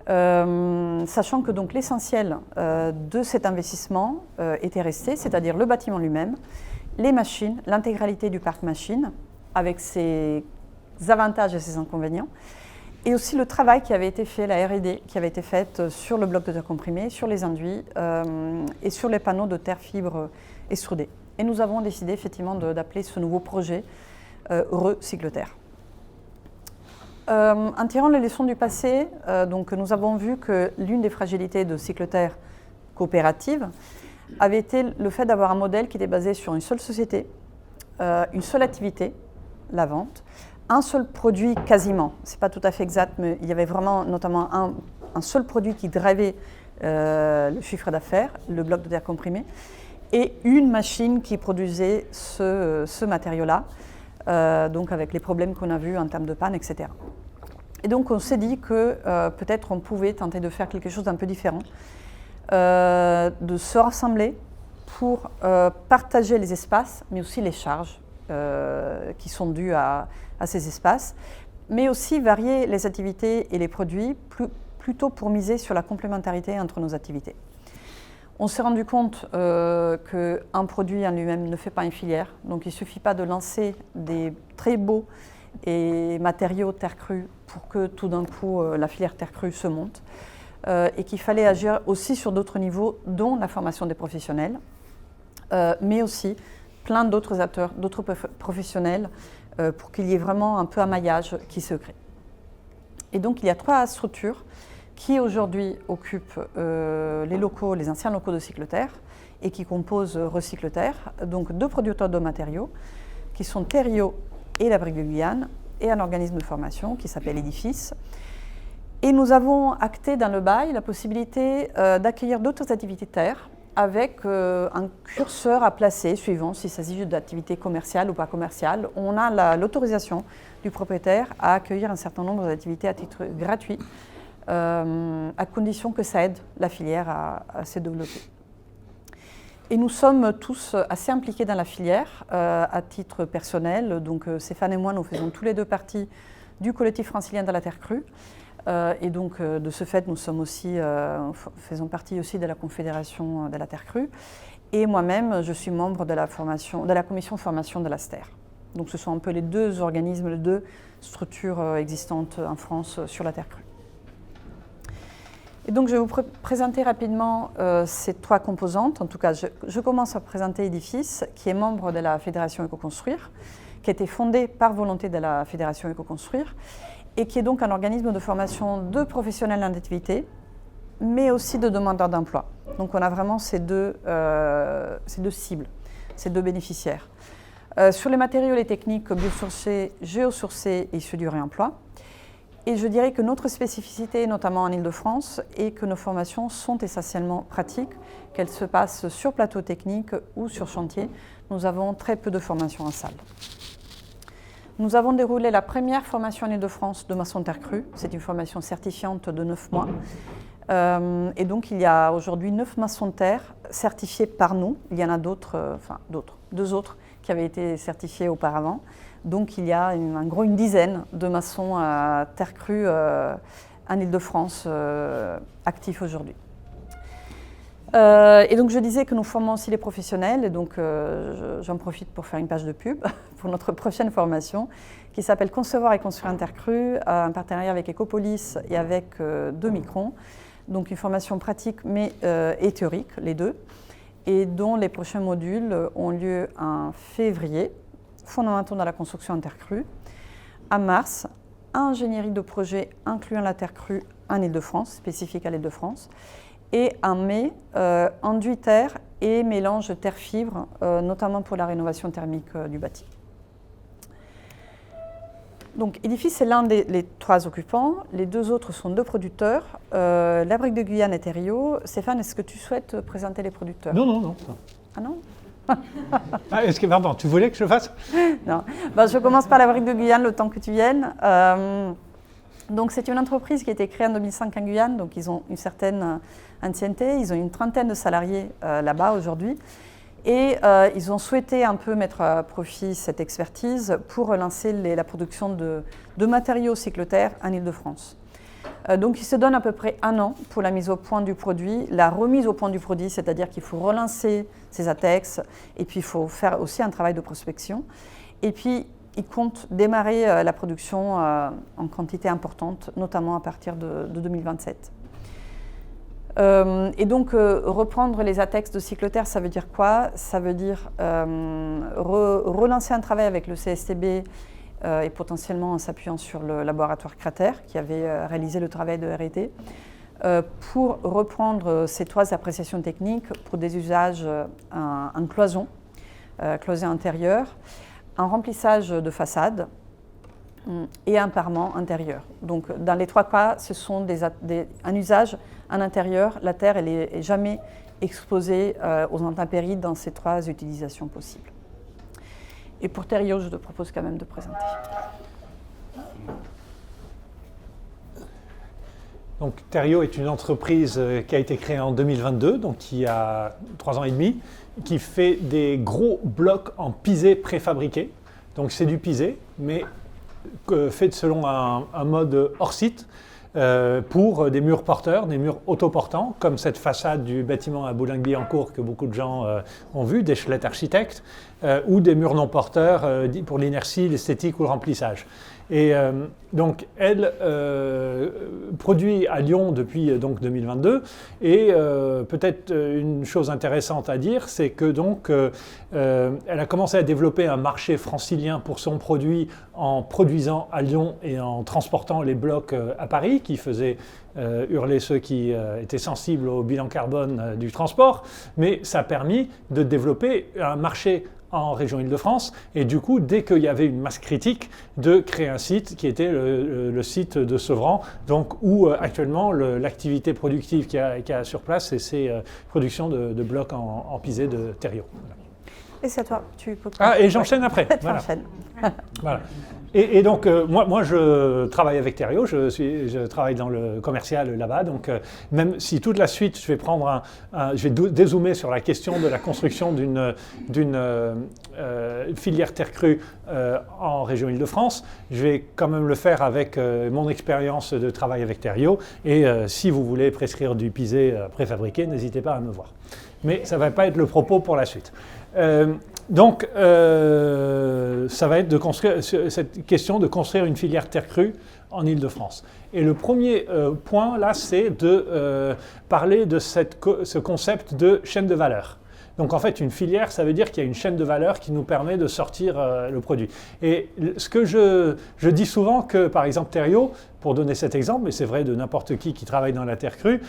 sachant que donc l'essentiel de cet investissement était resté, c'est-à-dire le bâtiment lui-même, les machines, l'intégralité du parc machine, avec ses avantages et ses inconvénients, et aussi le travail qui avait été fait, la R&D qui avait été faite sur le bloc de terre comprimé, sur les enduits et sur les panneaux de terre fibre extrudés. Et nous avons décidé effectivement d'appeler ce nouveau projet Cycleterre. En tirant les leçons du passé, donc, nous avons vu que l'une des fragilités de Cycleterre coopérative avait été le fait d'avoir un modèle qui était basé sur une seule société, une seule activité, la vente, un seul produit quasiment, ce n'est pas tout à fait exact, mais il y avait vraiment notamment un seul produit qui drivait le chiffre d'affaires, le bloc de terre comprimé, et une machine qui produisait ce matériau-là, donc avec les problèmes qu'on a vus en termes de panne, etc. Et donc on s'est dit que peut-être on pouvait tenter de faire quelque chose d'un peu différent, de se rassembler pour partager les espaces, mais aussi les charges qui sont dues à ces espaces, mais aussi varier les activités et les produits plutôt pour miser sur la complémentarité entre nos activités. On s'est rendu compte qu'un produit en lui-même ne fait pas une filière, donc il ne suffit pas de lancer des très beaux matériaux terre crue pour que tout d'un coup la filière terre crue se monte, et qu'il fallait agir aussi sur d'autres niveaux, dont la formation des professionnels, mais aussi plein d'autres acteurs, d'autres professionnels, pour qu'il y ait vraiment un peu un maillage qui se crée. Et donc il y a 3 structures qui aujourd'hui occupent les anciens locaux de Cycleterre et qui composent Recycleterre, donc 2 producteurs de matériaux qui sont Thériault et la Brique de Guyane, et un organisme de formation qui s'appelle Édifice. Et nous avons acté dans le bail la possibilité d'accueillir d'autres activités terre avec un curseur à placer suivant s'il s'agit d'activités commerciales ou pas commerciales. On a l'autorisation du propriétaire à accueillir un certain nombre d'activités à titre gratuit, à condition que ça aide la filière à se développer. Et nous sommes tous assez impliqués dans la filière à titre personnel. Donc Stéphane et moi, nous faisons tous les 2 partie du collectif francilien de la terre crue. Et donc de ce fait, nous sommes aussi, faisons partie aussi de la Confédération de la terre crue. Et moi-même, je suis membre de la commission formation de l'Aster. Donc ce sont un peu les deux organismes, les deux structures existantes en France sur la terre crue. Et donc je vais vous présenter rapidement ces trois composantes. En tout cas, je commence par présenter Edifice, qui est membre de la Fédération Éco-Construire, qui a été fondée par volonté de la Fédération Éco-Construire, et qui est donc un organisme de formation de professionnels en activité, mais aussi de demandeurs d'emploi. Donc on a vraiment ces deux cibles, ces deux bénéficiaires. Sur les matériaux et les techniques biosourcés, géosourcés et issus du réemploi. Et je dirais que notre spécificité, notamment en Île-de-France, est que nos formations sont essentiellement pratiques, qu'elles se passent sur plateau technique ou sur chantier. Nous avons très peu de formations en salle. Nous avons déroulé la première formation en Île-de-France de maçon terre crue. C'est une formation certifiante de 9 mois. Et donc il y a aujourd'hui 9 maçons de terre certifiés par nous. Il y en a deux autres qui avaient été certifiés auparavant. Donc il y a une dizaine de maçons à terre crue en Île-de-France actifs aujourd'hui. Et donc je disais que nous formons aussi les professionnels, et donc j'en profite pour faire une page de pub pour notre prochaine formation qui s'appelle Concevoir et construire en terre crue, en partenariat avec Ecopolis et avec 2 Microns. Donc une formation pratique et théorique, les deux, et dont les prochains modules ont lieu en février, fondamentaux dans la construction en terre crue, en mars, ingénierie de projet incluant la terre crue en Île-de-France, spécifique à l'Île-de-France, et en mai, enduit terre et mélange terre-fibre, notamment pour la rénovation thermique du bâti. Donc Edifice, c'est l'un des 3 occupants. Les 2 autres sont 2 producteurs, la Brique de Guyane et Thériault. Stéphane, est-ce que tu souhaites présenter les producteurs? Non. Ah non? Pardon, tu voulais que je fasse? Non. Je commence par la Brique de Guyane, le temps que tu viennes. Donc c'est une entreprise qui a été créée en 2005 en Guyane, donc ils ont une certaine ancienneté. Ils ont une trentaine de salariés là-bas aujourd'hui. Et ils ont souhaité un peu mettre à profit cette expertise pour relancer la production de matériaux cyclotherres en Île-de-France. Donc ils se donnent à peu près 1 an pour la mise au point du produit, la remise au point du produit, c'est-à-dire qu'il faut relancer ces ATEX, et puis il faut faire aussi un travail de prospection. Et puis ils comptent démarrer la production en quantité importante, notamment à partir de 2027. Et donc reprendre les ATEX de cyclotherre, ça veut dire quoi? Ça veut dire relancer un travail avec le CSTB et potentiellement en s'appuyant sur le laboratoire Cratère qui avait réalisé le travail de R&D pour reprendre ces 3 appréciations techniques pour des usages en cloison, cloison intérieure, en remplissage de façade et un parement intérieur. Donc dans les 3 cas, ce sont un usage en intérieur. La terre, elle n'est jamais exposée aux intempéries dans ces 3 utilisations possibles. Et pour Thériault, je te propose quand même de présenter. Donc Thériault est une entreprise qui a été créée en 2022, donc il y a 3 ans et demi, qui fait des gros blocs en pisé préfabriqués. Donc c'est du pisé, mais fait selon un mode hors site pour des murs porteurs, des murs autoportants, comme cette façade du bâtiment à Boulogne-Billancourt que beaucoup de gens ont vu, des Schlett Architectes, ou des murs non porteurs pour l'inertie, l'esthétique ou le remplissage. Et donc, elle produit à Lyon depuis donc 2022. Et peut-être une chose intéressante à dire, c'est que donc elle a commencé à développer un marché francilien pour son produit en produisant à Lyon et en transportant les blocs à Paris, qui faisait hurler ceux qui étaient sensibles au bilan carbone du transport. Mais ça a permis de développer un marché en région Île-de-France, et du coup, dès qu'il y avait une masse critique, de créer un site qui était le site de Sevran, donc où actuellement l'activité productive qu'il y a sur place, c'est ces productions de blocs en pisé de Thériault. Voilà. Et c'est à toi, tu peux... Et j'enchaîne après. Voilà. Voilà. Et donc, moi, je travaille avec Therio, je travaille dans le commercial là-bas, donc même si toute la suite, je vais dézoomer sur la question de la construction d'une filière terre crue en région Île-de-France, je vais quand même le faire avec mon expérience de travail avec Therio, et si vous voulez prescrire du pisé préfabriqué, n'hésitez pas à me voir. Mais ça ne va pas être le propos pour la suite. Donc, ça va être de construire cette question de construire une filière terre crue en Île-de-France. Et le premier point, là, c'est de parler de ce concept de chaîne de valeur. Donc, en fait, une filière, ça veut dire qu'il y a une chaîne de valeur qui nous permet de sortir le produit. Et ce que je dis souvent que, par exemple, Therio, pour donner cet exemple, mais c'est vrai de n'importe qui travaille dans la terre crue,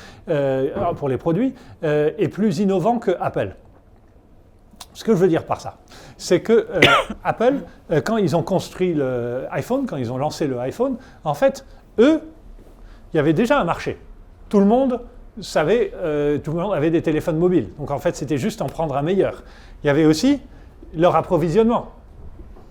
pour les produits, est plus innovant que Apple. Ce que je veux dire par ça, c'est que Apple, quand ils ont construit l'iPhone, quand ils ont lancé le iPhone, en fait, eux, il y avait déjà un marché. Tout le monde savait, tout le monde avait des téléphones mobiles. Donc en fait, c'était juste en prendre un meilleur. Il y avait aussi leur approvisionnement.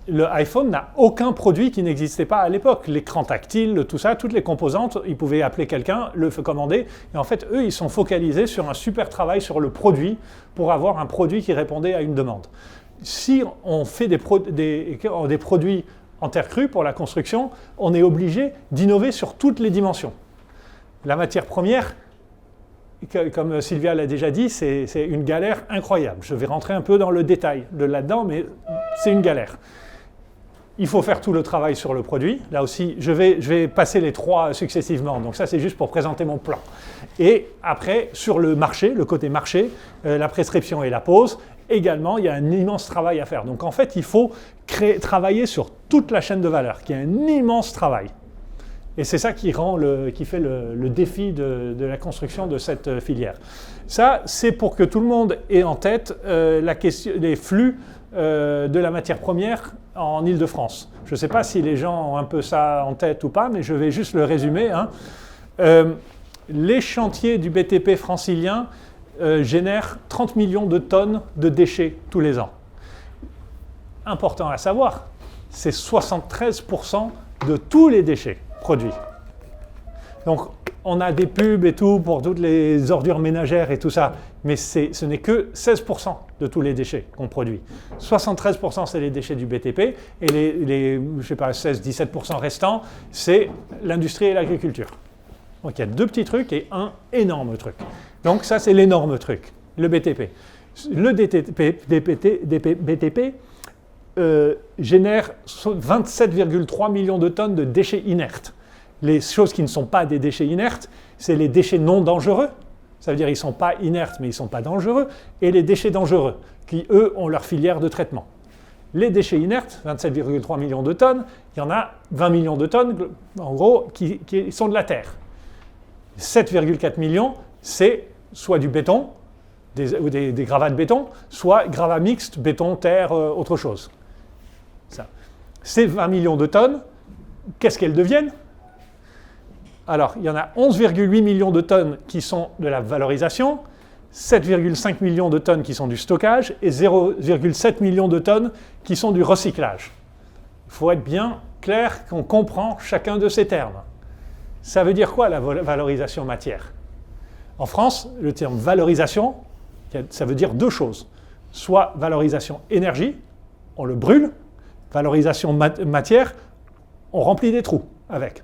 Le iPhone n'a aucun produit qui n'existait pas à l'époque. L'écran tactile, tout ça, toutes les composantes, ils pouvaient appeler quelqu'un, le commander. Et en fait, eux, ils sont focalisés sur un super travail sur le produit pour avoir un produit qui répondait à une demande. Si on fait des produits en terre crue pour la construction, on est obligé d'innover sur toutes les dimensions. La matière première, comme Sylvia l'a déjà dit, c'est une galère incroyable. Je vais rentrer un peu dans le détail de là-dedans, mais c'est une galère. Il faut faire tout le travail sur le produit. Là aussi, je vais passer les trois successivement. Donc ça, c'est juste pour présenter mon plan. Et après, sur le marché, le côté marché, la prescription et la pose, également, il y a un immense travail à faire. Donc en fait, il faut travailler sur toute la chaîne de valeur, qui est un immense travail. Et c'est ça qui fait le défi de la construction de cette filière. Ça, c'est pour que tout le monde ait en tête la question, les flux de la matière première en Île-de-France. Je ne sais pas si les gens ont un peu ça en tête ou pas, mais je vais juste le résumer. Les chantiers du BTP francilien génèrent 30 millions de tonnes de déchets tous les ans. Important à savoir, c'est 73% de tous les déchets produits. Donc, on a des pubs et tout pour toutes les ordures ménagères et tout ça, mais ce n'est que 16% de tous les déchets qu'on produit. 73% c'est les déchets du BTP et les je sais pas, 16-17% restants, c'est l'industrie et l'agriculture. Donc il y a deux petits trucs et un énorme truc. Donc ça c'est l'énorme truc, le BTP. Le BTP génère 27,3 millions de tonnes de déchets inertes. Les choses qui ne sont pas des déchets inertes, c'est les déchets non dangereux. Ça veut dire qu'ils ne sont pas inertes, mais ils ne sont pas dangereux. Et les déchets dangereux, qui, eux, ont leur filière de traitement. Les déchets inertes, 27,3 millions de tonnes, il y en a 20 millions de tonnes, en gros, qui sont de la terre. 7,4 millions, c'est soit du béton, ou des gravats de béton, soit gravats mixtes, béton, terre, autre chose. Ça. Ces 20 millions de tonnes, qu'est-ce qu'elles deviennent ? Alors, il y en a 11,8 millions de tonnes qui sont de la valorisation, 7,5 millions de tonnes qui sont du stockage et 0,7 millions de tonnes qui sont du recyclage. Il faut être bien clair qu'on comprend chacun de ces termes. Ça veut dire quoi la valorisation matière ? En France, le terme valorisation, ça veut dire deux choses. Soit valorisation énergie, on le brûle, valorisation matière, on remplit des trous avec.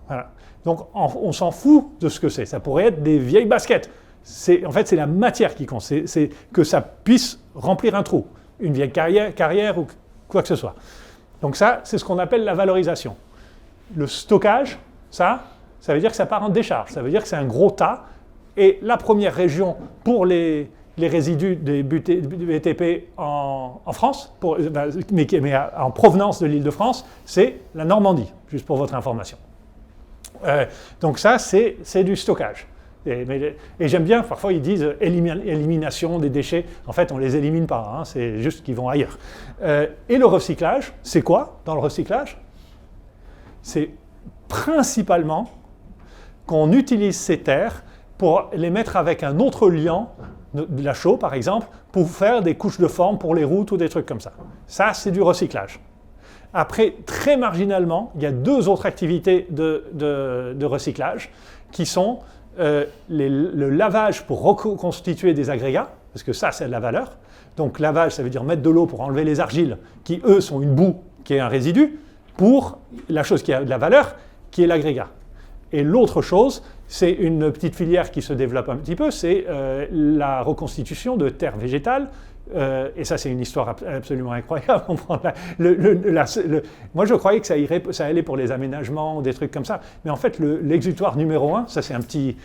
Voilà. Donc on s'en fout de ce que c'est. Ça pourrait être des vieilles baskets. En fait, c'est la matière qui compte. C'est que ça puisse remplir un trou, une vieille carrière ou quoi que ce soit. Donc ça, c'est ce qu'on appelle la valorisation. Le stockage, ça veut dire que ça part en décharge. Ça veut dire que c'est un gros tas. Et la première région pour les résidus des BTP en France, mais en provenance de l'Île-de-France, c'est la Normandie, juste pour votre information. Donc ça, c'est du stockage. Et j'aime bien, parfois ils disent élimination des déchets. En fait, on ne les élimine pas, hein, c'est juste qu'ils vont ailleurs. Et le recyclage, c'est quoi dans le recyclage ? C'est principalement qu'on utilise ces terres pour les mettre avec un autre liant, de la chaux par exemple, pour faire des couches de forme pour les routes ou des trucs comme ça. Ça, c'est du recyclage. Après, très marginalement, il y a 2 autres activités de recyclage qui sont le lavage pour reconstituer des agrégats, parce que ça, c'est de la valeur. Donc lavage, ça veut dire mettre de l'eau pour enlever les argiles, qui eux sont une boue, qui est un résidu, pour la chose qui a de la valeur, qui est l'agrégat. Et l'autre chose, c'est une petite filière qui se développe un petit peu, c'est la reconstitution de terres végétales. Et ça, c'est une histoire absolument incroyable. Moi, je croyais que ça allait pour les aménagements ou des trucs comme ça. Mais en fait, l'exutoire numéro 1, ça c'est un petit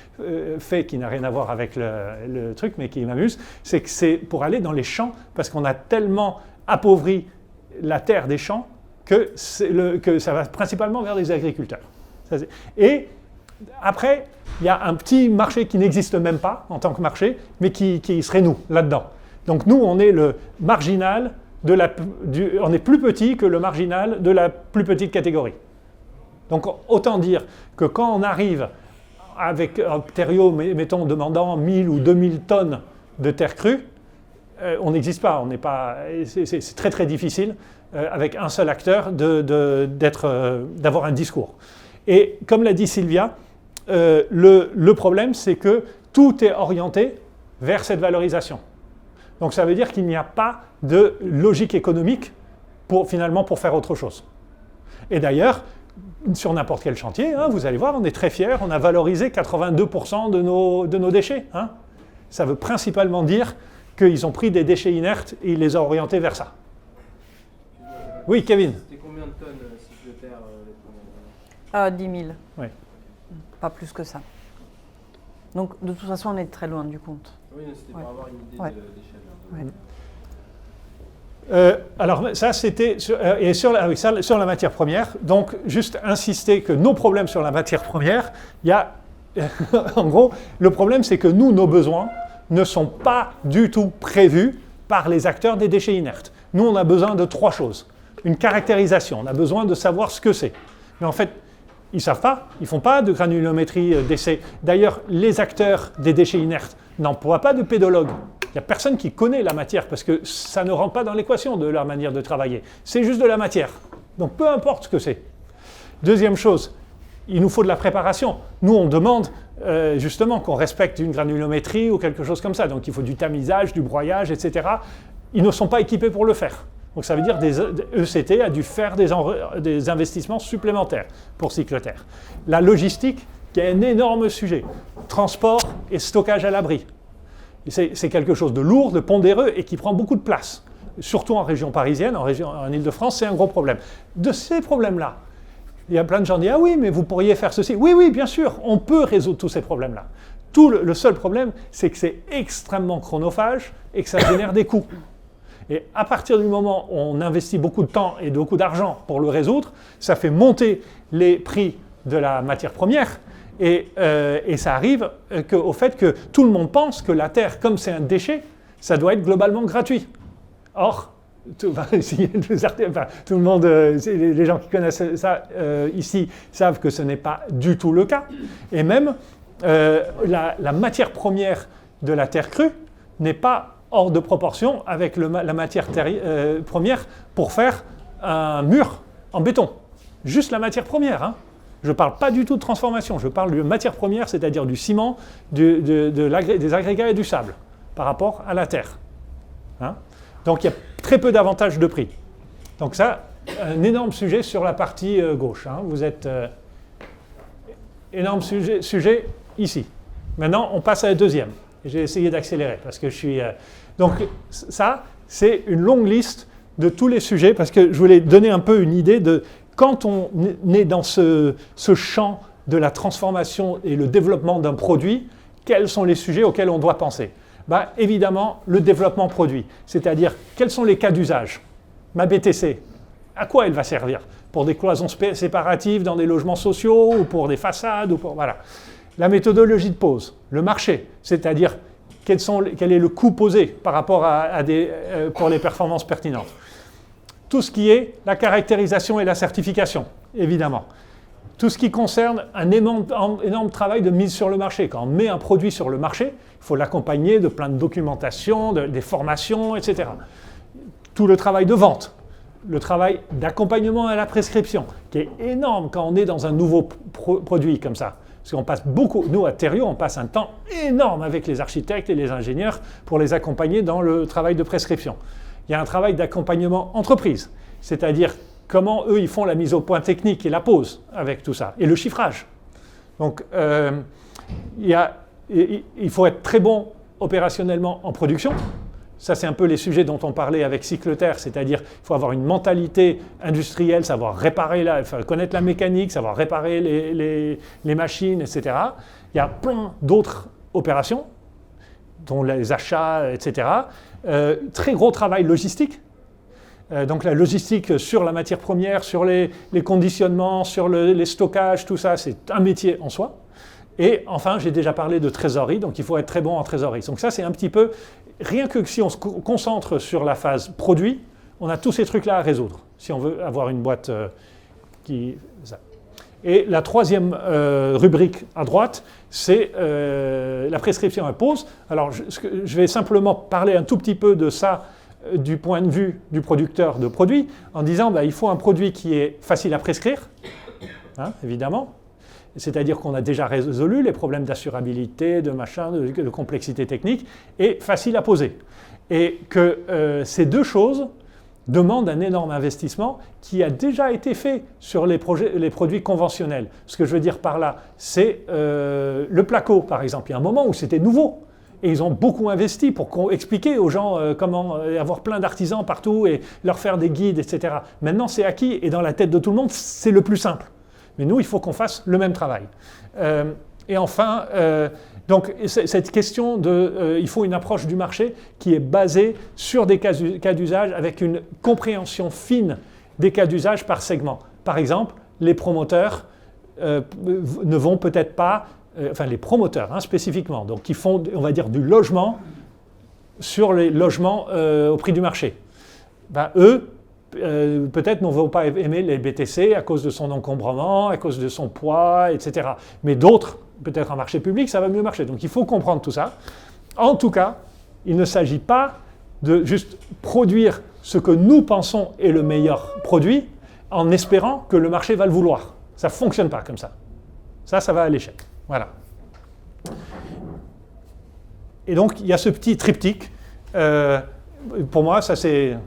fait qui n'a rien à voir avec le truc, mais qui m'amuse, c'est que c'est pour aller dans les champs, parce qu'on a tellement appauvri la terre des champs que ça va principalement vers les agriculteurs. Et après, il y a un petit marché qui n'existe même pas en tant que marché, mais qui serait nous, là-dedans. Donc nous, on est le marginal, on est plus petit que le marginal de la plus petite catégorie. Donc autant dire que quand on arrive avec un matériau, mettons, demandant 1000 ou 2000 tonnes de terre crue, on n'existe pas, c'est très très difficile avec un seul acteur d'avoir un discours. Et comme l'a dit Sylvia, le problème c'est que tout est orienté vers cette valorisation. Donc ça veut dire qu'il n'y a pas de logique économique pour faire autre chose. Et d'ailleurs, sur n'importe quel chantier, vous allez voir, on est très fiers, on a valorisé 82% de nos déchets. Ça veut principalement dire qu'ils ont pris des déchets inertes et ils les ont orientés vers ça. Oui, Kevin. C'était combien de tonnes de terre 10 000. Oui. Pas plus que ça. Donc de toute façon, on est très loin du compte. Oui, c'était pour avoir une idée de l'échelle. Ouais. Alors ça c'était sur la matière première, donc juste insister que nos problèmes sur la matière première, il y a en gros le problème c'est que nos besoins ne sont pas du tout prévus par les acteurs des déchets inertes. Nous on a besoin de 3 choses. Une caractérisation, on a besoin de savoir ce que c'est. Mais en fait, ils ne savent pas, ils ne font pas de granulométrie d'essai. D'ailleurs, les acteurs des déchets inertes n'emploient pas de pédologue. Il n'y a personne qui connaît la matière parce que ça ne rentre pas dans l'équation de leur manière de travailler. C'est juste de la matière. Donc peu importe ce que c'est. Deuxième chose, il nous faut de la préparation. Nous, on demande justement qu'on respecte une granulométrie ou quelque chose comme ça. Donc il faut du tamisage, du broyage, etc. Ils ne sont pas équipés pour le faire. Donc ça veut dire que ECT a dû faire des investissements supplémentaires pour Cycleterre. La logistique, qui est un énorme sujet. Transport et stockage à l'abri. C'est quelque chose de lourd, de pondéreux et qui prend beaucoup de place. Surtout en région parisienne, en Ile-de-France, c'est un gros problème. De ces problèmes-là, il y a plein de gens qui disent « Ah oui, mais vous pourriez faire ceci ». Oui, oui, bien sûr, on peut résoudre tous ces problèmes-là. Le seul problème, c'est que c'est extrêmement chronophage et que ça génère des coûts. Et à partir du moment où on investit beaucoup de temps et beaucoup d'argent pour le résoudre, ça fait monter les prix de la matière première. Et ça arrive au fait que tout le monde pense que la terre, comme c'est un déchet, ça doit être globalement gratuit. Or, tout le monde, les gens qui connaissent ça ici savent que ce n'est pas du tout le cas. Et même la matière première de la terre crue n'est pas hors de proportion avec la matière première pour faire un mur en béton. Juste la matière première, Je ne parle pas du tout de transformation, je parle de matière première, c'est-à-dire du ciment, des agrégats et du sable, par rapport à la terre. Donc il y a très peu d'avantages de prix. Donc ça, un énorme sujet sur la partie gauche. Vous êtes... énorme sujet ici. Maintenant, on passe à la deuxième. J'ai essayé d'accélérer parce que je suis... Donc ça, c'est une longue liste de tous les sujets parce que je voulais donner un peu une idée de... Quand on est dans ce champ de la transformation et le développement d'un produit, quels sont les sujets auxquels on doit penser ? Évidemment, le développement produit, c'est-à-dire quels sont les cas d'usage ? Ma BTC, à quoi elle va servir ? Pour des cloisons séparatives dans des logements sociaux ou pour des façades ou pour, voilà. La méthodologie de pose, le marché, c'est-à-dire quel est le coût posé par rapport pour les performances pertinentes. Tout ce qui est la caractérisation et la certification, évidemment. tout ce qui concerne un énorme travail de mise sur le marché. Quand on met un produit sur le marché, il faut l'accompagner de plein de documentation, des formations, etc. Tout le travail de vente, le travail d'accompagnement à la prescription, qui est énorme quand on est dans un nouveau produit comme ça. Parce qu'on passe beaucoup, nous à Therio, on passe un temps énorme avec les architectes et les ingénieurs pour les accompagner dans le travail de prescription. Il y a un travail d'accompagnement entreprise, c'est-à-dire comment eux ils font la mise au point technique et la pose avec tout ça, et le chiffrage. Donc il faut être très bon opérationnellement en production. Ça, c'est un peu les sujets dont on parlait avec Cycleterre, c'est-à-dire qu'il faut avoir une mentalité industrielle, savoir réparer, connaître la mécanique, savoir réparer les machines, etc. Il y a plein d'autres opérations, dont les achats, etc. Très gros travail logistique. Donc la logistique sur la matière première, sur les conditionnements, sur les stockages, tout ça, c'est un métier en soi. Et enfin, j'ai déjà parlé de trésorerie, donc il faut être très bon en trésorerie. Donc ça, c'est un petit peu, rien que si on se concentre sur la phase produit, on a tous ces trucs-là à résoudre, si on veut avoir une boîte qui... Ça. Et la troisième rubrique à droite, c'est la prescription impose. Alors, je vais simplement parler un tout petit peu de ça du point de vue du producteur de produits, en disant il faut un produit qui est facile à prescrire, hein, évidemment. C'est-à-dire qu'on a déjà résolu les problèmes d'assurabilité, de machin, de complexité technique, et facile à poser. Et que ces deux choses demandent un énorme investissement qui a déjà été fait sur les produits conventionnels. Ce que je veux dire par là, c'est le placo, par exemple. Il y a un moment où c'était nouveau. Et ils ont beaucoup investi pour expliquer aux gens comment avoir plein d'artisans partout et leur faire des guides, etc. Maintenant, c'est acquis, et dans la tête de tout le monde, c'est le plus simple. Mais nous, il faut qu'on fasse le même travail. Et enfin, donc cette question il faut une approche du marché qui est basée sur des cas d'usage avec une compréhension fine des cas d'usage par segment. Par exemple, les promoteurs ne vont peut-être pas, enfin les promoteurs spécifiquement, donc qui font, on va dire, du logement sur les logements au prix du marché. Eux, peut-être ne vont pas aimer les BTC à cause de son encombrement, à cause de son poids, etc. Mais d'autres, peut-être en marché public, ça va mieux marcher. Donc il faut comprendre tout ça. En tout cas, il ne s'agit pas de juste produire ce que nous pensons est le meilleur produit en espérant que le marché va le vouloir. Ça ne fonctionne pas comme ça. Ça va à l'échec. Voilà. Et donc il y a ce petit triptyque. Pour moi, ça c'est...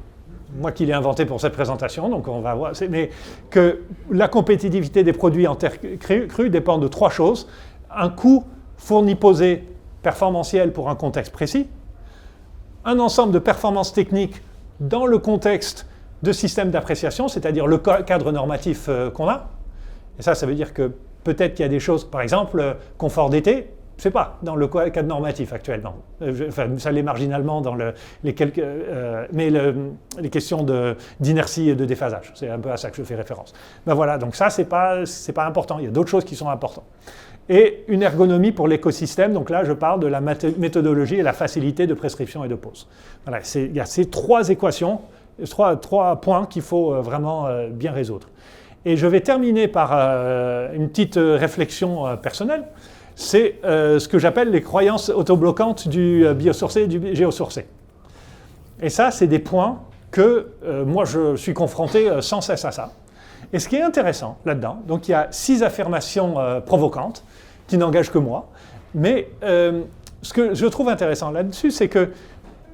moi qui l'ai inventé pour cette présentation, donc on va voir, mais que la compétitivité des produits en terre crue dépend de trois choses. Un coût fourni posé performantiel pour un contexte précis, un ensemble de performances techniques dans le contexte de système d'appréciation, c'est-à-dire le cadre normatif qu'on a. Et ça veut dire que peut-être qu'il y a des choses, par exemple, confort d'été, je ne sais pas, dans le cadre normatif actuellement. Ça l'est marginalement dans les quelques... mais les questions d'inertie et de déphasage, c'est un peu à ça que je fais référence. Voilà, donc ça, c'est pas important. Il y a d'autres choses qui sont importantes. Et une ergonomie pour l'écosystème, donc là, je parle de la méthodologie et la facilité de prescription et de pose. Voilà, il y a ces trois équations, trois points qu'il faut vraiment bien résoudre. Et je vais terminer par une petite réflexion personnelle. C'est ce que j'appelle les croyances autobloquantes du biosourcé et du géosourcé. Et ça, c'est des points que moi, je suis confronté sans cesse à ça. Et ce qui est intéressant là-dedans, donc il y a 6 affirmations provocantes qui n'engagent que moi, mais ce que je trouve intéressant là-dessus, c'est que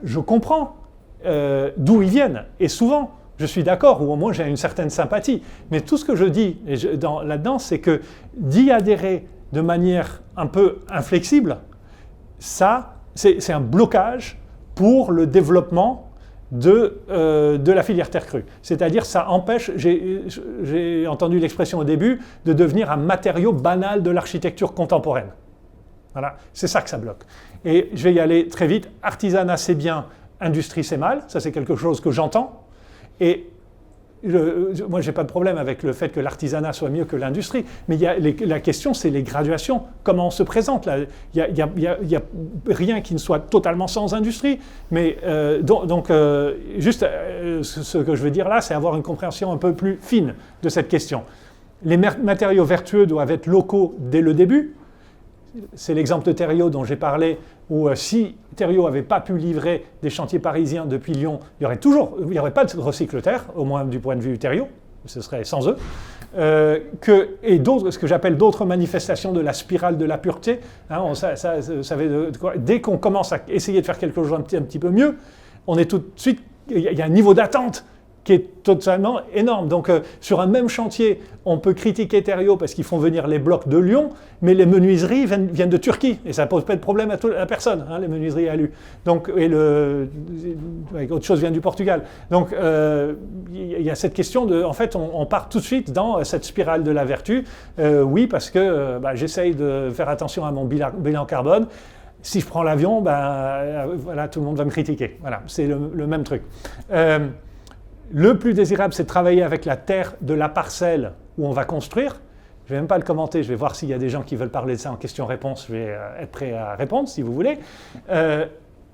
je comprends d'où ils viennent, et souvent, je suis d'accord, ou au moins j'ai une certaine sympathie, mais tout ce que je dis là-dedans, c'est que d'y adhérer de manière un peu inflexible, ça, c'est un blocage pour le développement de la filière terre crue. C'est-à-dire, ça empêche, j'ai entendu l'expression au début, de devenir un matériau banal de l'architecture contemporaine. Voilà, c'est ça que ça bloque. Et je vais y aller très vite. Artisanat, c'est bien, industrie, c'est mal. Ça, c'est quelque chose que j'entends. Et moi, je n'ai pas de problème avec le fait que l'artisanat soit mieux que l'industrie, mais la question, c'est les graduations, comment on se présente. Il n'y a rien qui ne soit totalement sans industrie, mais juste ce que je veux dire là, c'est avoir une compréhension un peu plus fine de cette question. Les matériaux vertueux doivent être locaux dès le début. C'est l'exemple de Thériault dont j'ai parlé, où si Thériault n'avait pas pu livrer des chantiers parisiens depuis Lyon, il n'y aurait pas de recycle-terre, au moins du point de vue Thériault, ce serait sans eux. Et d'autres, ce que j'appelle d'autres manifestations de la spirale de la pureté. Hein, vous savez dès qu'on commence à essayer de faire quelque chose un petit peu mieux, on est tout de suite, il y a un niveau d'attente qui est totalement énorme. Donc sur un même chantier, on peut critiquer Thériault parce qu'ils font venir les blocs de Lyon, mais les menuiseries viennent de Turquie, et ça ne pose pas de problème à personne, hein, les menuiseries alu. Donc, autre chose vient du Portugal. Donc il y a cette question de, en fait, on part tout de suite dans cette spirale de la vertu. Oui, parce que j'essaye de faire attention à mon bilan carbone. Si je prends l'avion, voilà, tout le monde va me critiquer. Voilà, c'est le même truc. Le plus désirable, c'est de travailler avec la terre de la parcelle où on va construire. Je ne vais même pas le commenter, je vais voir s'il y a des gens qui veulent parler de ça en question-réponse. Je vais être prêt à répondre si vous voulez.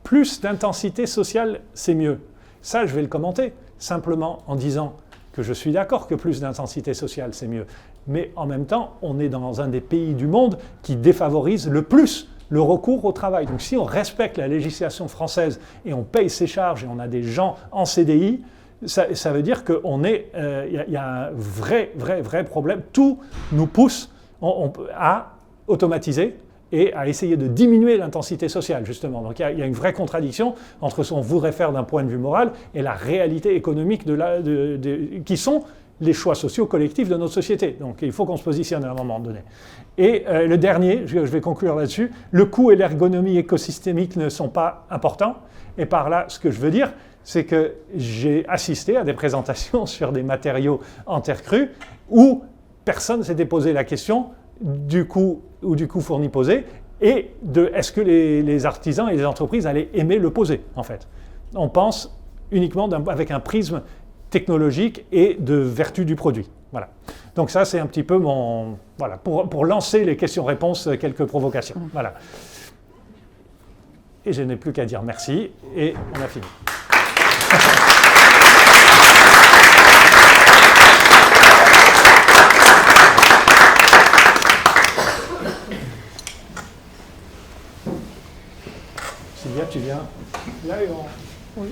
Plus d'intensité sociale, c'est mieux. Ça, je vais le commenter simplement en disant que je suis d'accord que plus d'intensité sociale, c'est mieux. Mais en même temps, on est dans un des pays du monde qui défavorise le plus le recours au travail. Donc si on respecte la législation française et on paye ses charges et on a des gens en CDI, ça veut dire qu'il y a un vrai problème. Tout nous pousse à automatiser et à essayer de diminuer l'intensité sociale, justement. Donc il y a une vraie contradiction entre ce qu'on voudrait faire d'un point de vue moral et la réalité économique qui sont les choix sociaux collectifs de notre société. Donc il faut qu'on se positionne à un moment donné. Et le dernier, je vais conclure là-dessus, le coût et l'ergonomie écosystémique ne sont pas importants. Et par là, ce que je veux dire, c'est que j'ai assisté à des présentations sur des matériaux en terre crue où personne ne s'était posé la question du coût ou du coût fourni posé et de est-ce que les artisans et les entreprises allaient aimer le poser, en fait. On pense uniquement avec un prisme technologique et de vertu du produit. Voilà. Donc ça, c'est un petit peu mon... Voilà, pour lancer les questions-réponses, quelques provocations. Voilà. Et je n'ai plus qu'à dire merci, et on a fini. Sylvia, tu viens là et on... Oui.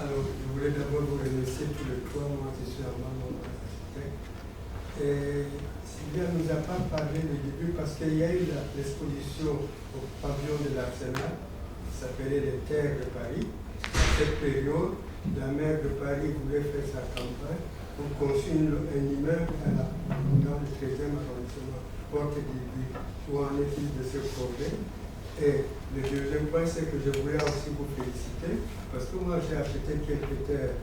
Alors, je voulais d'abord vous remercier tous les trois. Moi, je suis Armand, architecte. Et Sylvia ne nous a pas parlé du début parce qu'il y a eu l'exposition au pavillon de l'Arsenal, qui s'appelait les Terres de Paris. À cette période, la maire de Paris voulait faire sa campagne pour construire un immeuble dans le 13e arrondissement, Porte d'Ivry. Où en est-il de ce projet? Et le deuxième point, c'est que je voulais aussi vous féliciter, parce que moi j'ai acheté quelques terres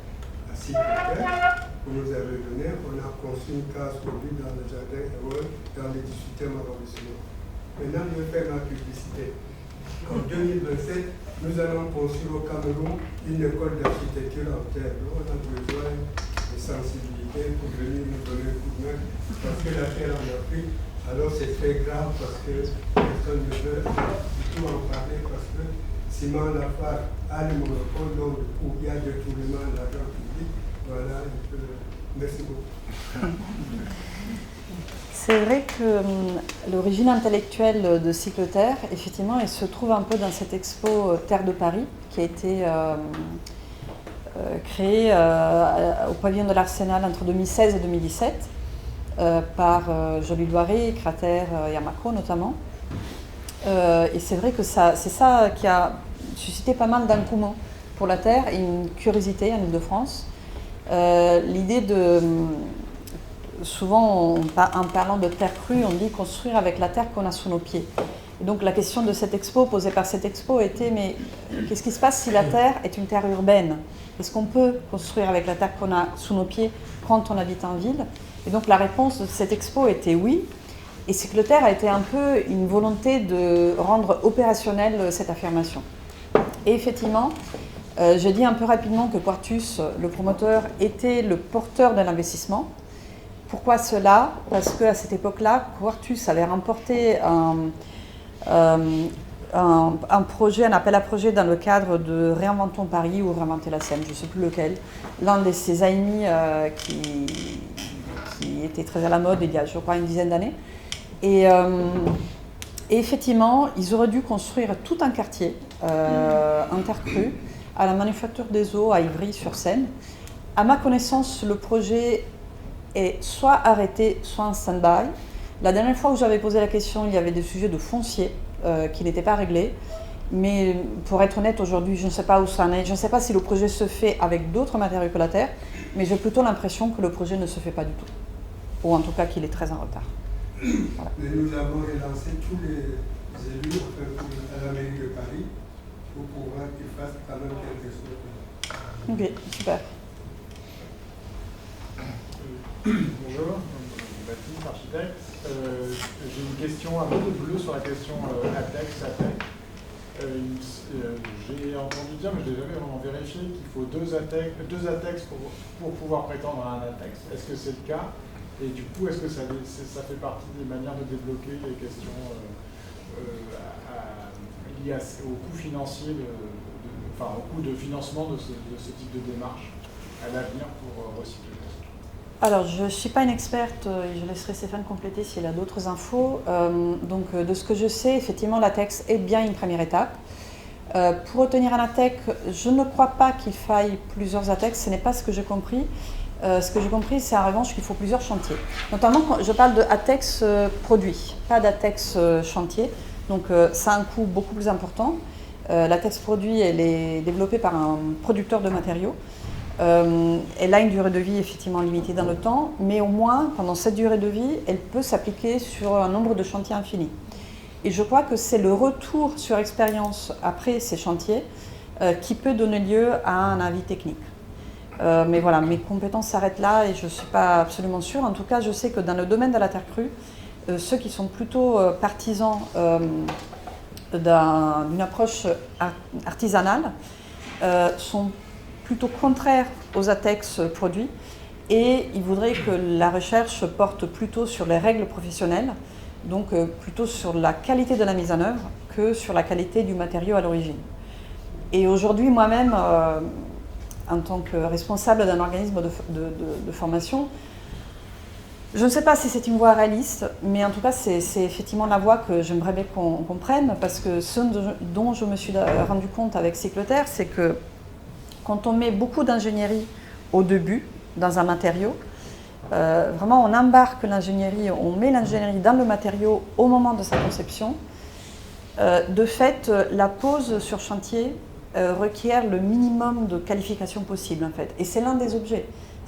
à 6 hectares, vous nous avez donné, on a construit une case pour lui dans le jardin Héroï, dans le 18e arrondissement. Maintenant, je vais faire ma publicité. En 2027, nous allons construire au Cameroun une école d'architecture en terre. On a besoin de sensibilité pour venir nous donner un coup de main, parce que la terre en Afrique, alors c'est très grave parce que personne ne veut du tout en parler parce que Simon Lafarge a le monopole, donc il y a détournement de l'argent public. Voilà, merci beaucoup. C'est vrai que l'origine intellectuelle de Cycleterre, effectivement, elle se trouve un peu dans cette expo Terre de Paris qui a été créée au pavillon de l'Arsenal entre 2016 et 2017. Par Joly Loiret, Crater, Yamako notamment. Et c'est vrai que c'est ça qui a suscité pas mal d'engouement pour la Terre et une curiosité en Ile-de-France. L'idée de... Souvent, en parlant de terre crue, on dit construire avec la terre qu'on a sous nos pieds. Et donc la question de cette expo, posée par cette expo, était mais qu'est-ce qui se passe si la terre est une terre urbaine? Est-ce qu'on peut construire avec la terre qu'on a sous nos pieds quand on habite en ville? Et donc la réponse de cette expo était oui. Et Cycleterre a été un peu une volonté de rendre opérationnelle cette affirmation. Et effectivement, je dis un peu rapidement que Quartus, le promoteur, était le porteur de l'investissement. Pourquoi cela? Parce qu'à cette époque-là, Quartus avait remporté un projet, un appel à projet dans le cadre de Réinventons Paris ou Réinventer la Seine, je ne sais plus lequel. L'un de ces AMI qui était très à la mode il y a, je crois, une dizaine d'années. Et effectivement, ils auraient dû construire tout un quartier intercru à la Manufacture des Eaux à Ivry-sur-Seine. À ma connaissance, le projet est soit arrêté, soit en stand-by. La dernière fois où j'avais posé la question, il y avait des sujets de foncier qui n'étaient pas réglés. Mais pour être honnête, aujourd'hui, je ne sais pas où ça en est. Je ne sais pas si le projet se fait avec d'autres matériaux que la terre, mais j'ai plutôt l'impression que le projet ne se fait pas du tout. Ou en tout cas qu'il est très en retard. Voilà. Mais nous avons relancé tous les élus à la mairie de Paris pour pouvoir qu'ils fassent quand même quelque chose. Ok, super. Bonjour, Baptiste, architecte. J'ai une question un peu de bleu sur la question ATEX. J'ai entendu dire, mais je n'ai jamais vraiment vérifié, qu'il faut deux ATEX pour pouvoir prétendre à un ATEX. Est-ce que c'est le cas? Et du coup, est-ce que ça fait partie des manières de débloquer les questions liées au coût financier, au coût de financement de ce type de démarche à l'avenir pour recycler? Alors, je ne suis pas une experte, et je laisserai Stéphane compléter s'il a d'autres infos. Donc, de ce que je sais, effectivement, l'ATEX est bien une première étape. Pour obtenir un ATEX, je ne crois pas qu'il faille plusieurs ATEX, ce n'est pas ce que j'ai compris. Ce que j'ai compris, c'est en revanche qu'il faut plusieurs chantiers. Notamment, quand je parle de ATEX produit, pas d'ATEX chantier. Donc, ça a un coût beaucoup plus important. L'ATEX produit, elle est développée par un producteur de matériaux. Elle a une durée de vie effectivement limitée dans le temps, mais au moins, pendant cette durée de vie, elle peut s'appliquer sur un nombre de chantiers infini. Et je crois que c'est le retour sur expérience après ces chantiers qui peut donner lieu à un avis technique. Mais voilà, mes compétences s'arrêtent là et je ne suis pas absolument sûre. En tout cas, je sais que dans le domaine de la terre crue, ceux qui sont plutôt partisans d'une approche artisanale sont plutôt contraires aux ATEX produits et ils voudraient que la recherche porte plutôt sur les règles professionnelles, donc plutôt sur la qualité de la mise en œuvre que sur la qualité du matériau à l'origine. Et aujourd'hui, moi-même, en tant que responsable d'un organisme de formation, je ne sais pas si c'est une voie réaliste, mais en tout cas, c'est effectivement la voie que j'aimerais bien qu'on prenne, parce que ce dont je me suis rendu compte avec Cycleterre, c'est que quand on met beaucoup d'ingénierie au début dans un matériau, vraiment on embarque l'ingénierie, on met l'ingénierie dans le matériau au moment de sa conception. De fait, la pose sur chantier requiert le minimum de qualification possible en fait. Et c'est l'un des objets.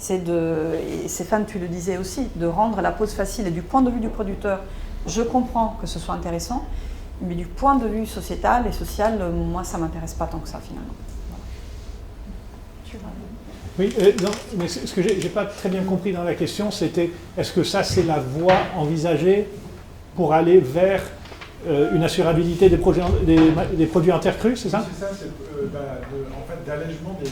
Et Stéphane, tu le disais aussi, de rendre la pose facile. Et du point de vue du producteur, je comprends que ce soit intéressant, mais du point de vue sociétal et social, moi ça ne m'intéresse pas tant que ça finalement. Oui, non, mais ce que j'ai pas très bien compris dans la question, c'était est-ce que ça c'est la voie envisagée pour aller vers une assurabilité des produits intercrus, c'est ça? C'est ça, c'est en fait d'allègement des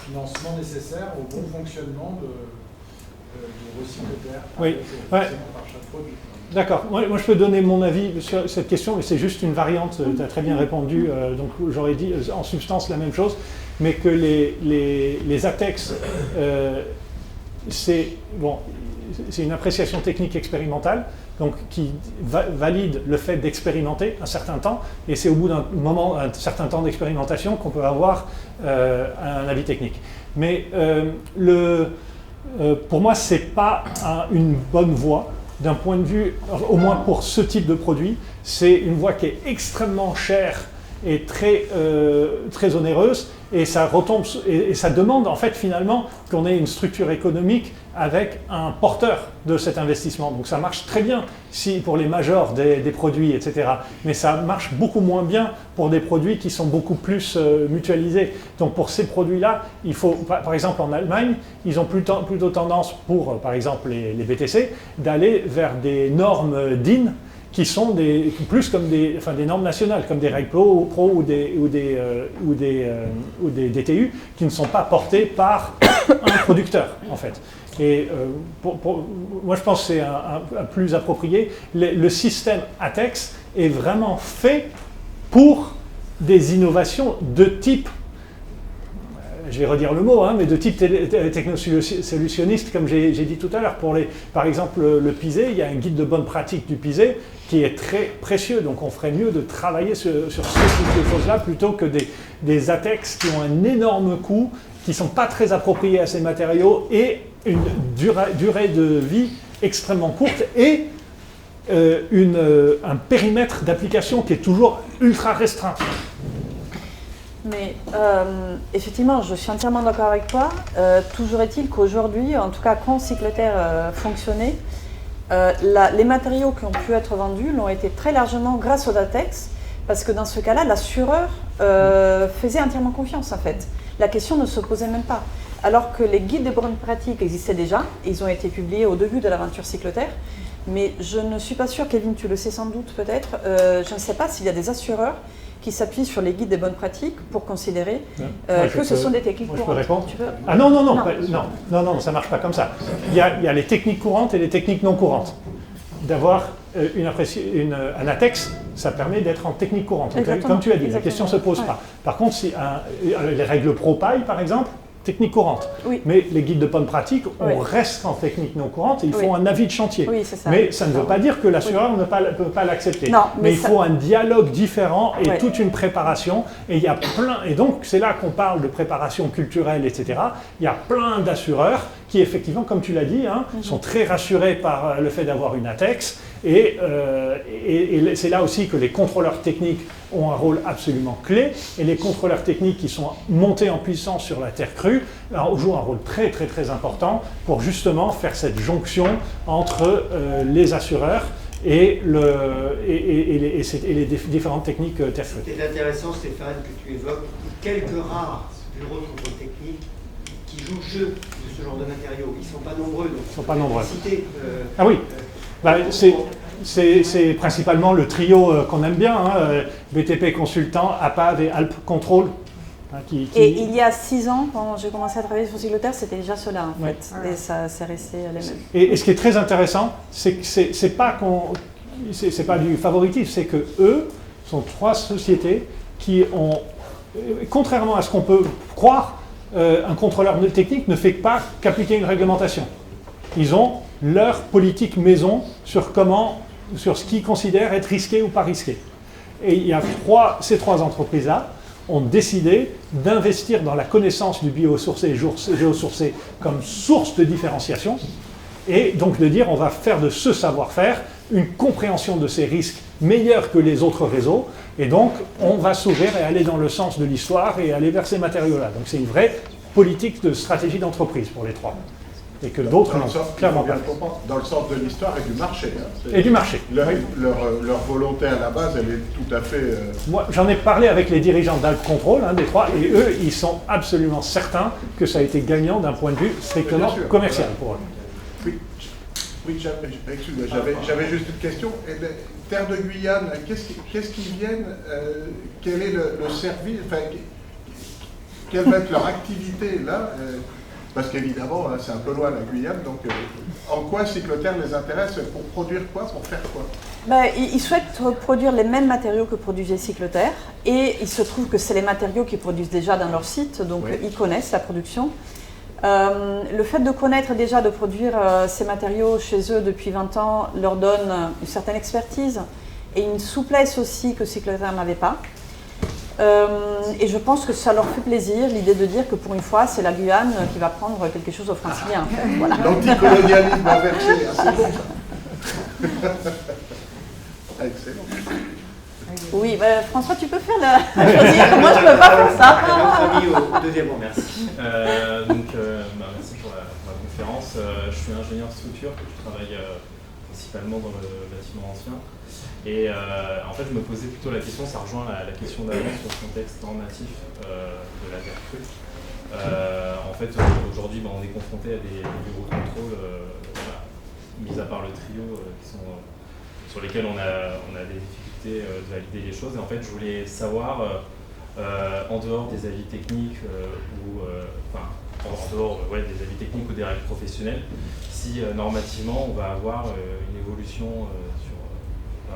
financements nécessaires au bon fonctionnement du recycleur. Oui, par chaque produit. D'accord. Moi, je peux donner mon avis sur cette question, mais c'est juste une variante. Tu as très bien répondu. Donc, j'aurais dit en substance la même chose, mais que les ATEX, c'est une appréciation technique expérimentale, donc qui valide le fait d'expérimenter un certain temps, et c'est au bout d'un moment, un certain temps d'expérimentation qu'on peut avoir un avis technique. Mais pour moi, c'est pas une bonne voie. D'un point de vue, au moins pour ce type de produit, c'est une voie qui est extrêmement chère et très onéreuse, et ça retombe et ça demande en fait finalement qu'on ait une structure économique avec un porteur de cet investissement. Donc ça marche très bien pour les majors des produits, etc. Mais ça marche beaucoup moins bien pour des produits qui sont beaucoup plus mutualisés. Donc pour ces produits-là, il faut, par exemple en Allemagne, ils ont plutôt tendance pour, par exemple les BTC, d'aller vers des normes DIN qui sont plus comme des normes nationales, comme des règles pro ou des DTU, qui ne sont pas portées par un producteur, en fait. Et moi, je pense que c'est un plus approprié. Le système ATEX est vraiment fait pour des innovations de type, je vais redire le mot, mais de type technosolutionniste, comme j'ai dit tout à l'heure. Par exemple, le PISé, il y a un guide de bonne pratique du PISé qui est très précieux. Donc on ferait mieux de travailler sur ce type de choses-là plutôt que des ATEX qui ont un énorme coût, qui ne sont pas très appropriés à ces matériaux et une durée de vie extrêmement courte et un périmètre d'application qui est toujours ultra restreint. Mais effectivement, je suis entièrement d'accord avec toi. Toujours est-il qu'aujourd'hui, en tout cas quand Cycloterre fonctionnait, les matériaux qui ont pu être vendus l'ont été très largement grâce au latex, parce que dans ce cas-là, l'assureur faisait entièrement confiance en fait. La question ne se posait même pas. Alors que les guides de bonnes pratiques existaient déjà, ils ont été publiés au début de l'aventure Cycloterre, mais je ne suis pas sûre, Kevin, tu le sais sans doute peut-être, je ne sais pas s'il y a des assureurs qui s'appuient sur les guides des bonnes pratiques pour considérer que ce sont des techniques courantes. Je peux répondre. Tu peux... Ah non, ça ne marche pas comme ça. Il y a les techniques courantes et les techniques non courantes. D'avoir un ATEX, ça permet d'être en technique courante. Comme tu as dit, la question ne se pose pas. Par contre, si les règles ProPaille, par exemple, technique courante. Oui. Mais les guides de bonne pratique, on reste en technique non courante et ils font un avis de chantier. Oui, c'est ça. Mais ça ne veut pas dire que l'assureur ne peut pas l'accepter. Mais il faut un dialogue différent et toute une préparation. Et il y a et donc c'est là qu'on parle de préparation culturelle, etc. Il y a plein d'assureurs qui, effectivement, comme tu l'as dit, sont très rassurés par le fait d'avoir une ATEX. Et c'est là aussi que les contrôleurs techniques ont un rôle absolument clé. Et les contrôleurs techniques qui sont montés en puissance sur la terre crue jouent un rôle très très très important pour justement faire cette jonction entre les assureurs et les différentes techniques terre crue. C'est intéressant, Stéphane, que tu évoques quelques rares bureaux de contrôle technique qui jouent le jeu de ce genre de matériaux. Ils ne sont pas nombreux. Donc ils ne sont pas nombreux. Ah oui. C'est principalement le trio qu'on aime bien, BTP Consultant, APAV et Alp Control. Et il y a 6 ans, quand j'ai commencé à travailler sur Cycloterre, c'était déjà cela en fait. Et ça s'est resté les mêmes. Et ce qui est très intéressant, c'est que c'est pas du favoritisme, c'est que eux sont 3 sociétés qui ont, contrairement à ce qu'on peut croire, un contrôleur technique ne fait pas qu'appliquer une réglementation. Ils ont leur politique maison sur ce qu'ils considèrent être risqué ou pas risqué. Et il y a ces 3 entreprises-là ont décidé d'investir dans la connaissance du biosourcé et géosourcé comme source de différenciation, et donc de dire on va faire de ce savoir-faire une compréhension de ces risques meilleure que les autres réseaux, et donc on va s'ouvrir et aller dans le sens de l'histoire et aller vers ces matériaux-là. Donc c'est une vraie politique de stratégie d'entreprise pour les 3. Et que d'autres n'ont clairement pas. Dans le sens de l'histoire et du marché. Et du marché. Leur volonté à la base, elle est tout à fait... Moi, j'en ai parlé avec les dirigeants d'Alp Control, des 3, et eux, ils sont absolument certains que ça a été gagnant d'un point de vue strictement commercial pour eux. Oui, j'avais juste une question. Terre de Guyane, qu'est-ce qu'ils viennent quel est le service, quelle va être leur activité là parce qu'évidemment, c'est un peu loin la Guyane, donc en quoi Cycloterre les intéresse? Pour produire quoi? Pour faire quoi? Ils souhaitent produire les mêmes matériaux que produisait Cycloterre, et il se trouve que c'est les matériaux qu'ils produisent déjà dans leur site, donc ils connaissent la production. Le fait de connaître déjà, de produire ces matériaux chez eux depuis 20 ans leur donne une certaine expertise et une souplesse aussi que Cycloterre n'avait pas. Et je pense que ça leur fait plaisir, l'idée de dire que pour une fois, c'est la Guyane qui va prendre quelque chose aux Franciliens. Voilà. L'anticolonialisme inversé, c'est bon ça. Excellent. Oui, François, tu peux faire la choisir. Moi, je ne peux pas faire ça. Au deuxième mot, merci. Merci pour la conférence. Je suis ingénieur structure, je travaille principalement dans le bâtiment ancien. Et en fait, je me posais plutôt la question, ça rejoint la question d'avant sur le contexte normatif de la terre crue. En fait, aujourd'hui, on est confronté à des bureaux de contrôle, mis à part le trio, sur lesquels on a des difficultés de valider les choses. Et en fait, je voulais savoir, en dehors des avis techniques en dehors des avis techniques ou des règles professionnelles, si normativement on va avoir une évolution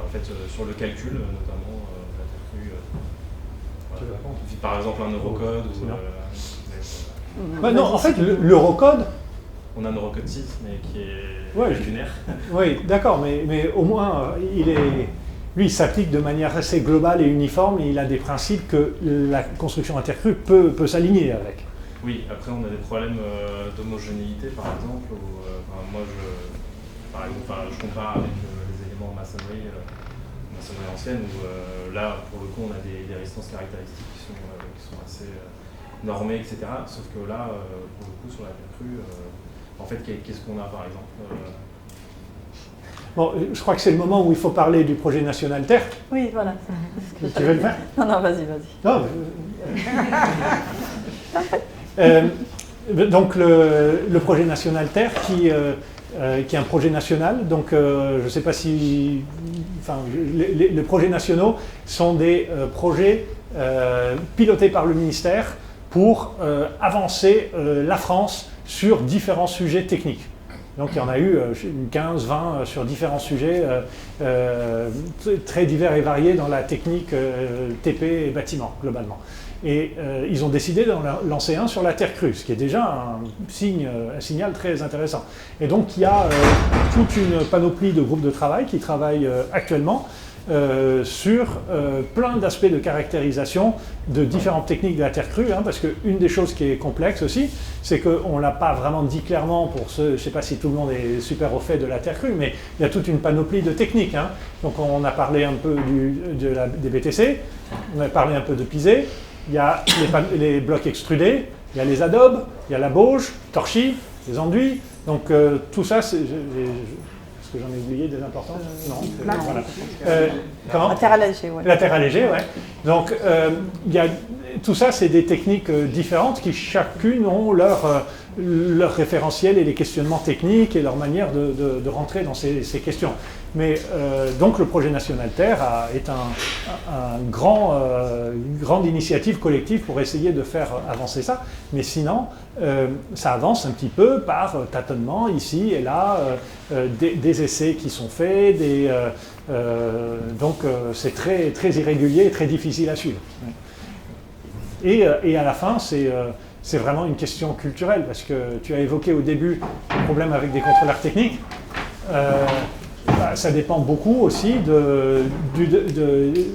en fait, sur le calcul, notamment la terre crue. Par exemple, un eurocode. Non, en fait, l'eurocode. On a un eurocode 6, mais qui est lunaire. Oui, d'accord, mais au moins, lui, il s'applique de manière assez globale et uniforme, et il a des principes que la construction intercrue peut s'aligner avec. Oui, après, on a des problèmes d'homogénéité, par exemple. Moi, je compare avec les éléments en maçonnerie ancienne, où là, pour le coup, on a des résistances caractéristiques qui sont assez normées, etc. Sauf que là, pour le coup, sur la terre crue, en fait, qu'est-ce qu'on a, par exemple Bon, je crois que c'est le moment où il faut parler du projet national Terre. Oui, voilà. Tu veux le faire? Non, vas-y. Non, donc le projet national Terre qui est un projet national. Donc je ne sais pas si... Enfin, les projets nationaux sont des projets pilotés par le ministère pour avancer la France sur différents sujets techniques. Donc il y en a eu 15, 20 sur différents sujets très divers et variés dans la technique TP et bâtiment, globalement. Et ils ont décidé d'en lancer un sur la terre crue, ce qui est déjà un signal très intéressant. Et donc il y a toute une panoplie de groupes de travail qui travaillent actuellement sur plein d'aspects de caractérisation de différentes techniques de la terre crue, parce qu'une des choses qui est complexe aussi, c'est qu'on ne l'a pas vraiment dit clairement pour ceux, je ne sais pas si tout le monde est super au fait de la terre crue, mais il y a toute une panoplie de techniques. Donc on a parlé un peu des BTC, on a parlé un peu de pisé, il y a les blocs extrudés, il y a les adobes, il y a la bauge, torchis, les enduits, donc tout ça, est-ce que j'en ai oublié des importants? Non. Voilà. La terre allégée, oui. La terre allégée, oui. Donc, tout ça, c'est des techniques différentes qui chacune ont leur référentiel et les questionnements techniques et leur manière de rentrer dans ces questions. Mais donc, le projet national Terre est une grande initiative collective pour essayer de faire avancer ça. Mais sinon, ça avance un petit peu par tâtonnement ici et là, des essais qui sont faits, donc c'est très, très irrégulier et très difficile à suivre. Et à la fin, c'est vraiment une question culturelle, parce que tu as évoqué au début le problème avec des contrôleurs techniques. Ça dépend beaucoup aussi de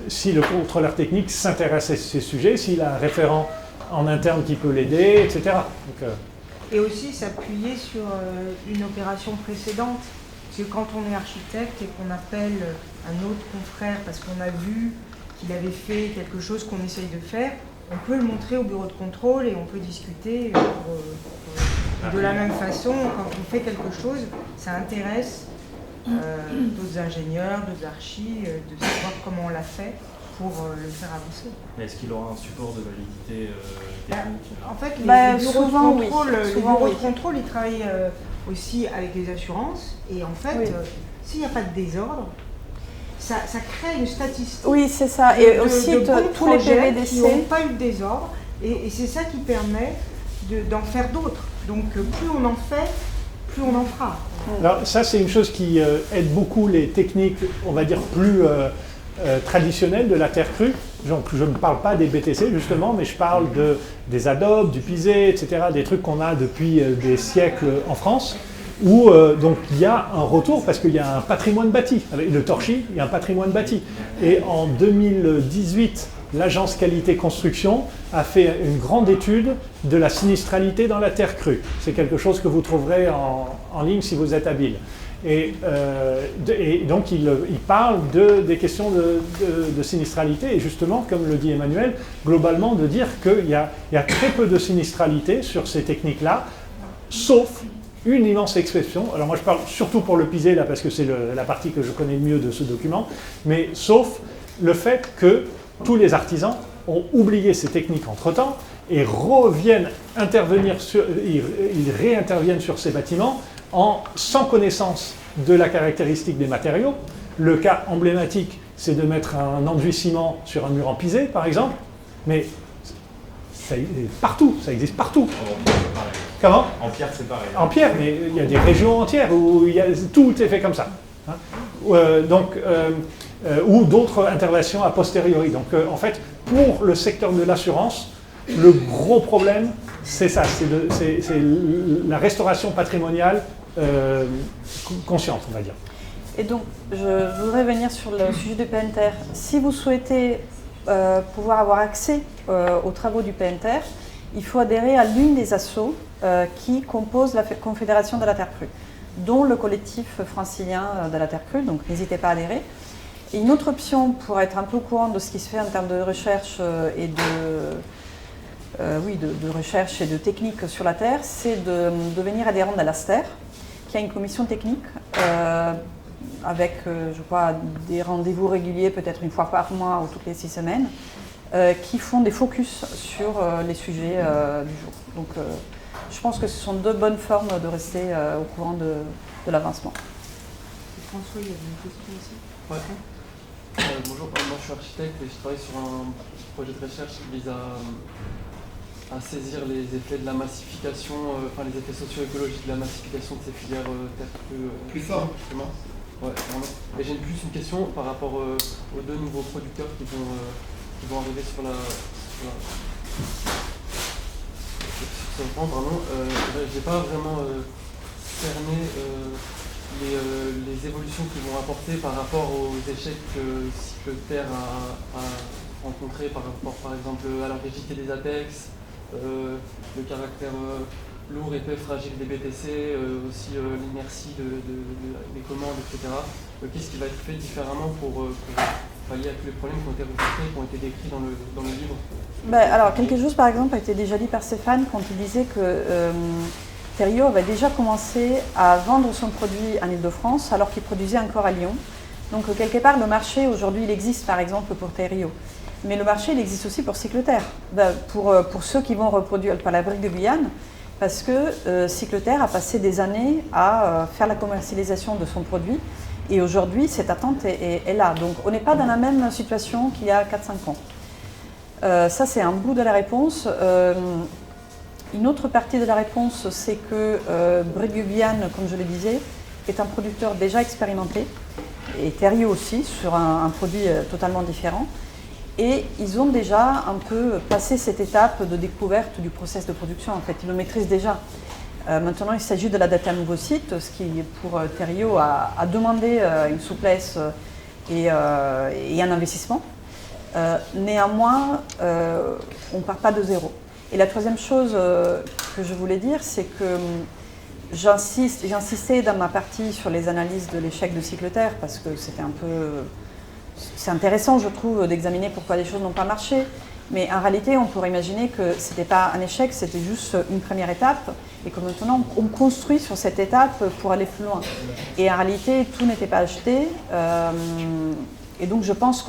si le contrôleur technique s'intéresse à ces sujets, s'il a un référent en interne qui peut l'aider, etc. Donc, et aussi s'appuyer sur une opération précédente. Parce que quand on est architecte et qu'on appelle un autre confrère parce qu'on a vu qu'il avait fait quelque chose qu'on essaye de faire, on peut le montrer au bureau de contrôle et on peut discuter de la même façon. Quand on fait quelque chose, ça intéresse d'autres ingénieurs, d'autres archis, de savoir comment on l'a fait pour le faire avancer. Mais est-ce qu'il aura un support de validité technique? En fait, les bureaux de contrôle, ils travaillent aussi avec les assurances. Et en fait, s'il n'y a pas de désordre, ça crée une statistique. Oui, c'est ça. Et aussi, tous les PVDC qui n'ont pas eu de désordre. Et c'est ça qui permet d'en faire d'autres. Donc, plus on en fait, plus on en fera. Alors, ça, c'est une chose qui aide beaucoup les techniques, on va dire, plus traditionnelles de la terre crue. Donc, je ne parle pas des BTC, justement, mais je parle des adobes, du pisé, etc., des trucs qu'on a depuis des siècles en France, où donc il y a un retour, parce qu'il y a un patrimoine bâti. Avec le torchis, il y a un patrimoine bâti. Et en 2018, l'agence qualité construction a fait une grande étude de la sinistralité dans la terre crue. C'est quelque chose que vous trouverez en ligne si vous êtes habile. Et donc il parle des questions de sinistralité, et justement, comme le dit Emmanuel, globalement de dire qu'il y a très peu de sinistralité sur ces techniques-là, sauf une immense exception. Alors moi je parle surtout pour le pisé là, parce que c'est la partie que je connais le mieux de ce document, mais sauf le fait que tous les artisans ont oublié ces techniques entre-temps et ils réinterviennent sur ces bâtiments sans connaissance de la caractéristique des matériaux. Le cas emblématique, c'est de mettre un enduit ciment sur un mur en pisé, par exemple, mais ça existe partout. Comment ? En pierre, c'est pareil. En pierre, mais il y a des régions entières où tout est fait comme ça. ou d'autres interventions a posteriori. Donc en fait, pour le secteur de l'assurance, le gros problème, c'est ça, c'est la restauration patrimoniale consciente, on va dire. Et donc, je voudrais venir sur le sujet du PNTR. Si vous souhaitez pouvoir avoir accès aux travaux du PNTR, il faut adhérer à l'une des assos qui composent la Confédération de la Terre Crue, dont le collectif francilien de la Terre Crue, donc n'hésitez pas à adhérer. Et une autre option pour être un peu au courant de ce qui se fait en termes de recherche et de recherche et de technique sur la Terre, c'est de devenir adhérent de l'ASTER, qui a une commission technique avec, je crois, des rendez-vous réguliers, peut-être une fois par mois ou toutes les 6 semaines, qui font des focus sur les sujets du jour. Donc, je pense que ce sont 2 bonnes formes de rester au courant de l'avancement. François, il y avait une question aussi. Ouais. Bonjour, moi je suis architecte et je travaille sur un projet de recherche qui vise à saisir les effets de la massification, les effets socio-écologiques de la massification de ces filières terre crue. Plus fort. Ouais, vraiment. Et j'ai plus une question par rapport aux 2 nouveaux producteurs qui vont arriver sur ce point, vraiment. J'ai pas vraiment cerné les évolutions qu'ils vont apporter par rapport aux échecs que Cycleterre a rencontrés par rapport, par exemple, à la rigidité des ATEX, le caractère lourd, épais, fragile des BTC, aussi l'inertie des commandes, etc. Qu'est-ce qui va être fait différemment pour pallier à tous les problèmes qui ont été rencontrés, qui ont été décrits dans le livre? Alors, quelque chose, par exemple, a été déjà dit par Stéphane quand il disait que Thériault avait déjà commencé à vendre son produit en Ile-de-France alors qu'il produisait encore à Lyon. Donc, quelque part, le marché, aujourd'hui, il existe, par exemple, pour Thériault. Mais le marché, il existe aussi pour Cycleterre, pour ceux qui vont reproduire par la brique de Guyane, parce que Cycleterre a passé des années à faire la commercialisation de son produit, et aujourd'hui, cette attente est là. Donc, on n'est pas dans la même situation qu'il y a 4-5 ans. Ça, c'est un bout de la réponse. Une autre partie de la réponse, c'est que Brique de Guyane, comme je le disais, est un producteur déjà expérimenté, et Thériault aussi, sur un produit totalement différent. Et ils ont déjà un peu passé cette étape de découverte du process de production. En fait, ils le maîtrisent déjà. Maintenant, il s'agit de l'adapter à un nouveau site, ce qui, pour Thériault, a demandé une souplesse et un investissement. Néanmoins, on ne part pas de zéro. Et la troisième chose que je voulais dire, c'est que j'insistais dans ma partie sur les analyses de l'échec de Cycleterre, parce que c'était un peu... C'est intéressant, je trouve, d'examiner pourquoi les choses n'ont pas marché, mais en réalité, on pourrait imaginer que ce n'était pas un échec, c'était juste une première étape, et que maintenant, on construit sur cette étape pour aller plus loin. Et en réalité, tout n'était pas acheté, et donc je pense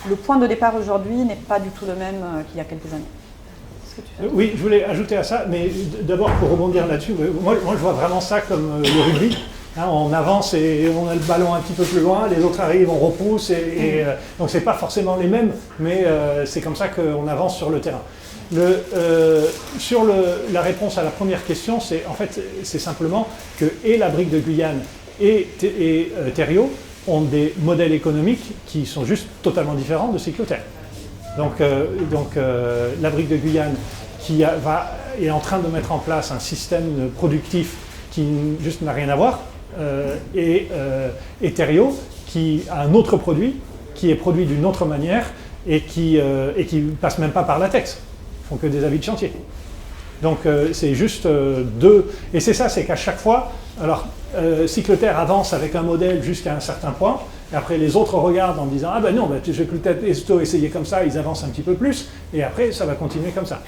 le point de départ aujourd'hui n'est pas du tout le même qu'il y a quelques années. Oui, je voulais ajouter à ça, mais d'abord pour rebondir là-dessus, moi je vois vraiment ça comme le rugby. Hein, on avance et on a le ballon un petit peu plus loin, les autres arrivent, on repousse, donc c'est pas forcément les mêmes, mais c'est comme ça qu'on avance sur le terrain. Sur la réponse à la première question, c'est simplement que et la brique de Guyane et Thériault ont des modèles économiques qui sont juste totalement différents de Cycleterre. Donc la brique de Guyane qui est en train de mettre en place un système productif qui juste n'a rien à voir, et Thériault qui a un autre produit, qui est produit d'une autre manière et qui passe même pas par latex. Ils font que des avis de chantier. Donc c'est juste deux. Et c'est ça, c'est qu'à chaque fois, alors Cycleterre avance avec un modèle jusqu'à un certain point, et après les autres regardent en disant ah ben non, je vais peut-être essayer comme ça, ils avancent un petit peu plus, et après ça va continuer comme ça.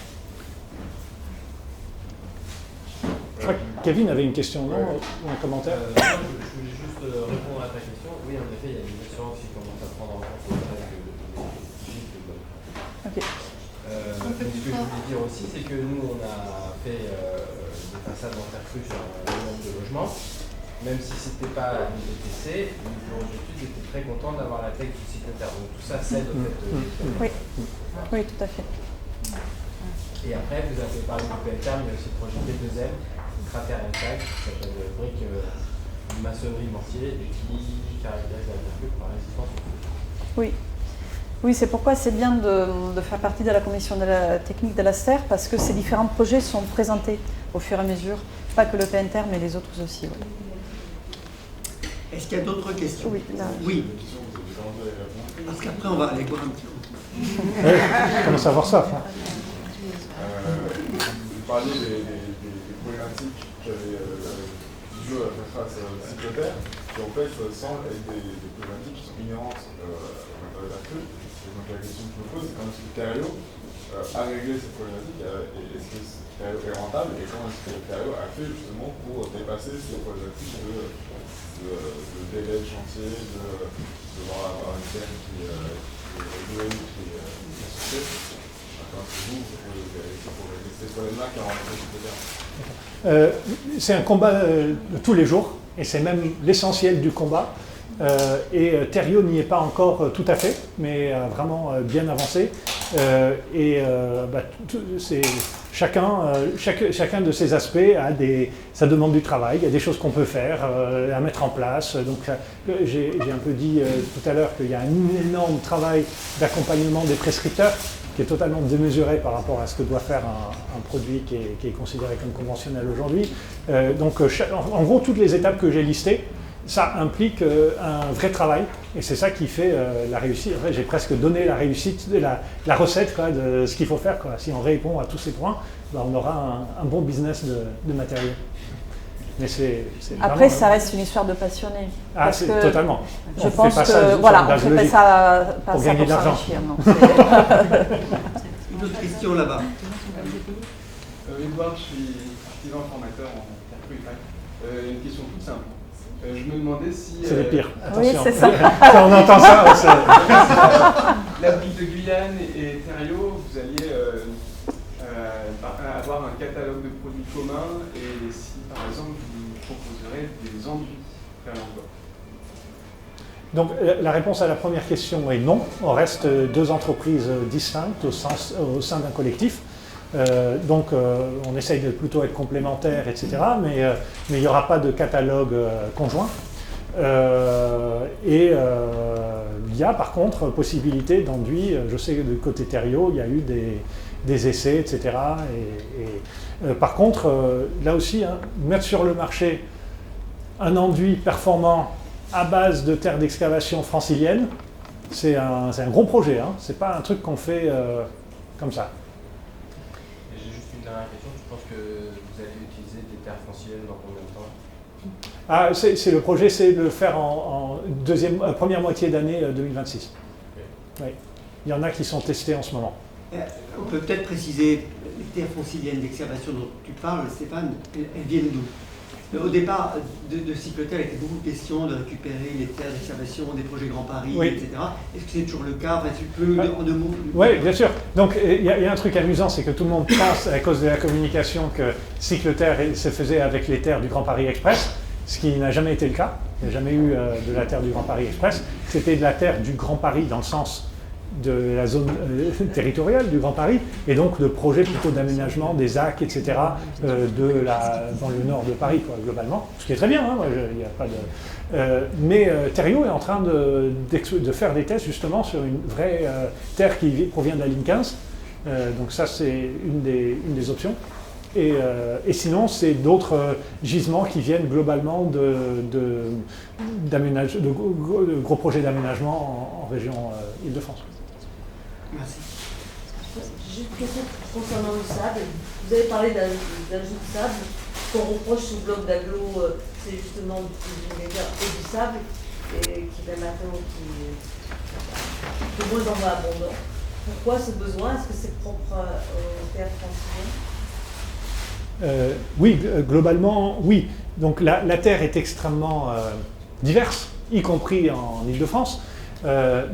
Je crois que Kevin avait une question, non, ou un commentaire. Je voulais juste répondre à ta question. Oui, en effet, il y a des assurances qui commencent à prendre en compte le reste de Okay. Ce que je voulais dire aussi, c'est que nous, on a fait des façades en terre crue sur un nombre de logements. Même si ce n'était pas une BTC, le bureau d'études était très content d'avoir la tech du Cycleterre. Donc tout ça cède au fait. Oui, tout à fait. Et après, vous avez parlé du PLTR, mais il y a aussi le projet P2M, cratère intact, qui s'appelle brique maçonnerie mortier et qui caractérise la terre crue par la résistance. Oui, c'est pourquoi c'est bien de faire partie de la commission de la technique de l'ASTER, parce que ces différents projets sont présentés au fur et à mesure, pas que le PNTER, mais les autres aussi. Oui. Est-ce qu'il y a d'autres questions? Oui. Là. Oui. Parce qu'après, on va aller boire un petit coup. Oui, on commence à voir ça. Vous parliez des problématiques qu'avaient Peugeot à faire face à Cyclotère, qui en fait semblent être des problématiques qui sont inhérentes à la crue. Donc la question que je me pose, c'est comment est-ce que Terio a réglé cette problématique, est-ce que Terio est rentable, et comment est-ce que Terio a fait justement pour dépasser ces problématiques de délai de chantier, de devoir avoir une terre qui est régulée, qui est associée. C'est ce problème-là qui a rencontré c'est un combat de tous les jours, et c'est même l'essentiel du combat. Et Terio n'y est pas encore tout à fait, mais vraiment bien avancé. Chacun de ces aspects ça demande du travail, il y a des choses qu'on peut faire, à mettre en place. Donc j'ai un peu dit tout à l'heure qu'il y a un énorme travail d'accompagnement des prescripteurs qui est totalement démesuré par rapport à ce que doit faire un produit qui est considéré comme conventionnel aujourd'hui. En gros, toutes les étapes que j'ai listées, ça implique un vrai travail, et c'est ça qui fait la réussite. En fait, j'ai presque donné la réussite, la recette de ce qu'il faut faire. Si on répond à tous ces points, on aura un bon business de matériaux. Mais après, ça reste une histoire de passionnés. Ah, totalement. Je pense que voilà, on ne fait pas ça pour gagner de l'argent. Une autre question là-bas. Edouard, je suis artisan formateur en terre. Une question toute simple. Je me demandais si... C'est le pire, attention. Oui, c'est ça. Quand on entend ça, la ville de Guyane et Terio, vous alliez avoir un catalogue de produits communs, et si par exemple vous proposerez des enduits Perlangor. Donc la réponse à la première question est non. On reste deux entreprises distinctes au sein d'un collectif. On essaye de plutôt être complémentaires, etc. Mais il n'y aura pas de catalogue conjoint. Il y a par contre possibilité d'enduit. Je sais que du côté Terio, il y a eu des essais, etc. Par contre, là aussi, mettre sur le marché un enduit performant à base de terre d'excavation francilienne, c'est un gros projet. C'est pas un truc qu'on fait comme ça. Dernière question, je pense que vous allez utiliser des terres franciliennes dans combien de temps? Le projet, c'est de le faire en première moitié d'année 2026. Okay. Oui. Il y en a qui sont testés en ce moment. On peut peut-être préciser, les terres franciliennes d'excavation dont tu parles, Stéphane, elles viennent d'où? Au départ de Cyclotère, il y avait beaucoup de questions de récupérer les terres d'excavation des projets Grand Paris, oui. etc. Est-ce que c'est toujours le cas? Tu peux, en deux mots? Oui, bien sûr. Donc, il y a un truc amusant, c'est que tout le monde pense, à cause de la communication, que Cyclotère se faisait avec les terres du Grand Paris Express, ce qui n'a jamais été le cas. Il n'y a jamais eu de la terre du Grand Paris Express. C'était de la terre du Grand Paris dans le sens de la zone territoriale du Grand Paris, et donc de projets plutôt d'aménagement des ZAC, etc., dans le nord de Paris, globalement. Ce qui est très bien, il n'y a pas de... mais Terio est en train de faire des tests justement sur une vraie terre qui provient de la ligne 15. Donc ça, c'est une des options. Et sinon, c'est d'autres gisements qui viennent globalement de gros projets d'aménagement en région Île-de-France. Merci. Juste une question concernant le sable. Vous avez parlé d'ajout de sable. Ce qu'on reproche sous bloc d'agglo, c'est justement du sable, et qui est un matériau qui est de moins en moins abondant. Pourquoi ce besoin? Est-ce que c'est propre aux terres franciliennes? Oui, globalement, oui. Donc la terre est extrêmement diverse, y compris en Île-de-France.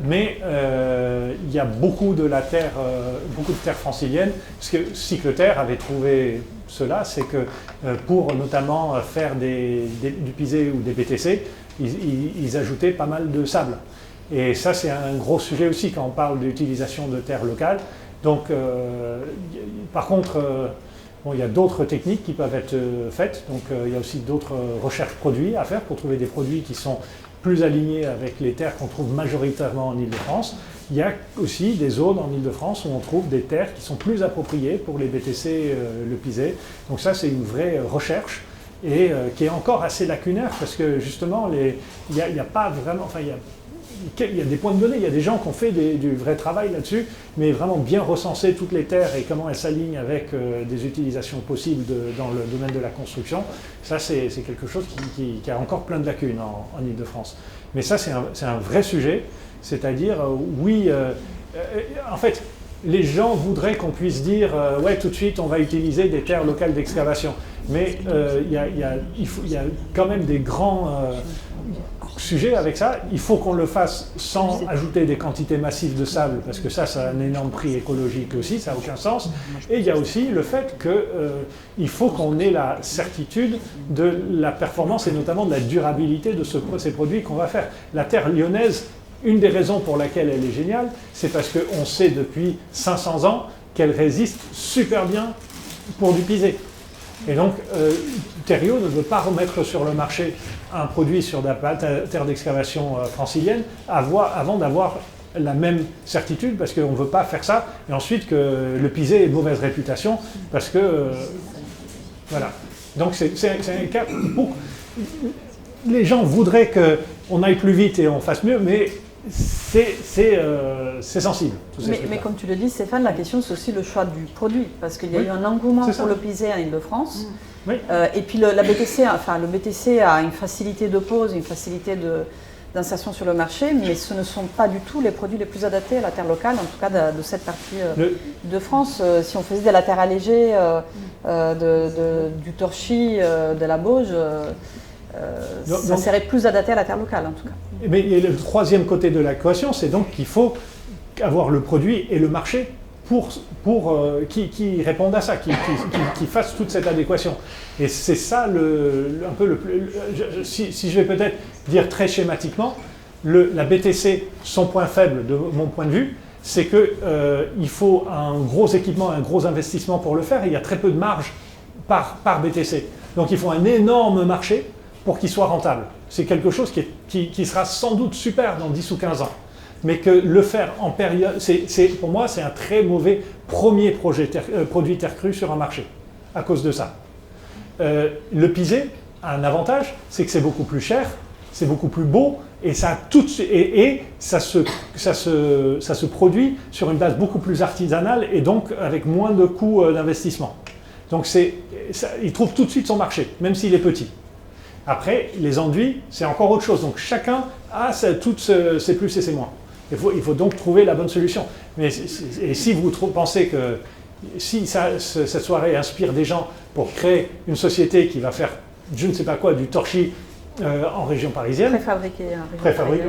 Mais il y a beaucoup de terre francilienne, parce que Cyclotère avait trouvé cela, c'est que pour notamment faire du pisé ou des BTC, ils ajoutaient pas mal de sable. Et ça, c'est un gros sujet aussi quand on parle d'utilisation de terres locales. Donc, par contre, il y a d'autres techniques qui peuvent être faites. Donc, il y a aussi d'autres recherches produits à faire pour trouver des produits qui sont plus alignées avec les terres qu'on trouve majoritairement en Île-de-France. Il y a aussi des zones en Île-de-France où on trouve des terres qui sont plus appropriées pour les BTC le pisé. Donc ça, c'est une vraie recherche et qui est encore assez lacunaire parce que justement, il n'y a pas vraiment... Enfin, il y a des points de données, il y a des gens qui ont fait du vrai travail là-dessus, mais vraiment bien recenser toutes les terres et comment elles s'alignent avec des utilisations possibles dans le domaine de la construction, ça c'est quelque chose qui a encore plein de lacunes en Île-de-France. Mais ça c'est un vrai sujet, c'est-à-dire en fait, les gens voudraient qu'on puisse dire ouais, tout de suite on va utiliser des terres locales d'excavation, mais il y a quand même des grands sujet avec ça, il faut qu'on le fasse sans ajouter des quantités massives de sable, parce que ça a un énorme prix écologique aussi, ça n'a aucun sens. Et il y a aussi le fait qu'il faut qu'on ait la certitude de la performance et notamment de la durabilité de ces produits qu'on va faire. La terre lyonnaise, une des raisons pour laquelle elle est géniale, c'est parce qu'on sait depuis 500 ans qu'elle résiste super bien pour du pisé. Et donc, Terrio ne veut pas remettre sur le marché un produit sur la terre d'excavation francilienne avant d'avoir la même certitude, parce qu'on ne veut pas faire ça, et ensuite que le pisé ait mauvaise réputation, parce que... voilà. Donc c'est un cas où les gens voudraient qu'on aille plus vite et on fasse mieux, mais c'est sensible. Mais comme tu le dis, Stéphane, la question c'est aussi le choix du produit, parce qu'il y a eu un engouement pour le pisé en Île-de-France. Oui. Et puis le BTC a une facilité de pose, une facilité d'insertion sur le marché, mais ce ne sont pas du tout les produits les plus adaptés à la terre locale, en tout cas de cette partie de France. Si on faisait de la terre allégée, du torchis, de la bauge, ça serait plus adapté à la terre locale en tout cas. Mais le troisième côté de l'équation, c'est donc qu'il faut avoir le produit et le marché qui répondent à ça, qui fassent toute cette adéquation. Et c'est ça un peu si je vais peut-être dire très schématiquement, la BTC, son point faible de mon point de vue, c'est qu'il faut un gros équipement, un gros investissement pour le faire, et il y a très peu de marge par BTC. Donc il faut un énorme marché pour qu'il soit rentable. C'est quelque chose qui sera sans doute super dans 10 ou 15 ans. Mais que le faire en période, pour moi, c'est un très mauvais premier produit terre crue sur un marché, à cause de ça. Le pisé a un avantage, c'est que c'est beaucoup plus cher, c'est beaucoup plus beau, et ça se produit sur une base beaucoup plus artisanale, et donc avec moins de coûts d'investissement. Donc il trouve tout de suite son marché, même s'il est petit. Après, les enduits, c'est encore autre chose. Donc chacun a toutes ses plus et ses moins. Il faut donc trouver la bonne solution. Et si vous pensez que si cette soirée inspire des gens pour créer une société qui va faire, je ne sais pas quoi, du torchis en région parisienne. Préfabriqué.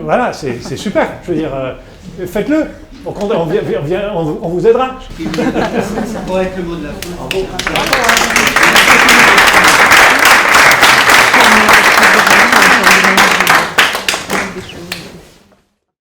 Voilà, c'est super. Je veux dire, faites-le. On vous aidera. Ça pourrait être le mot de la fin.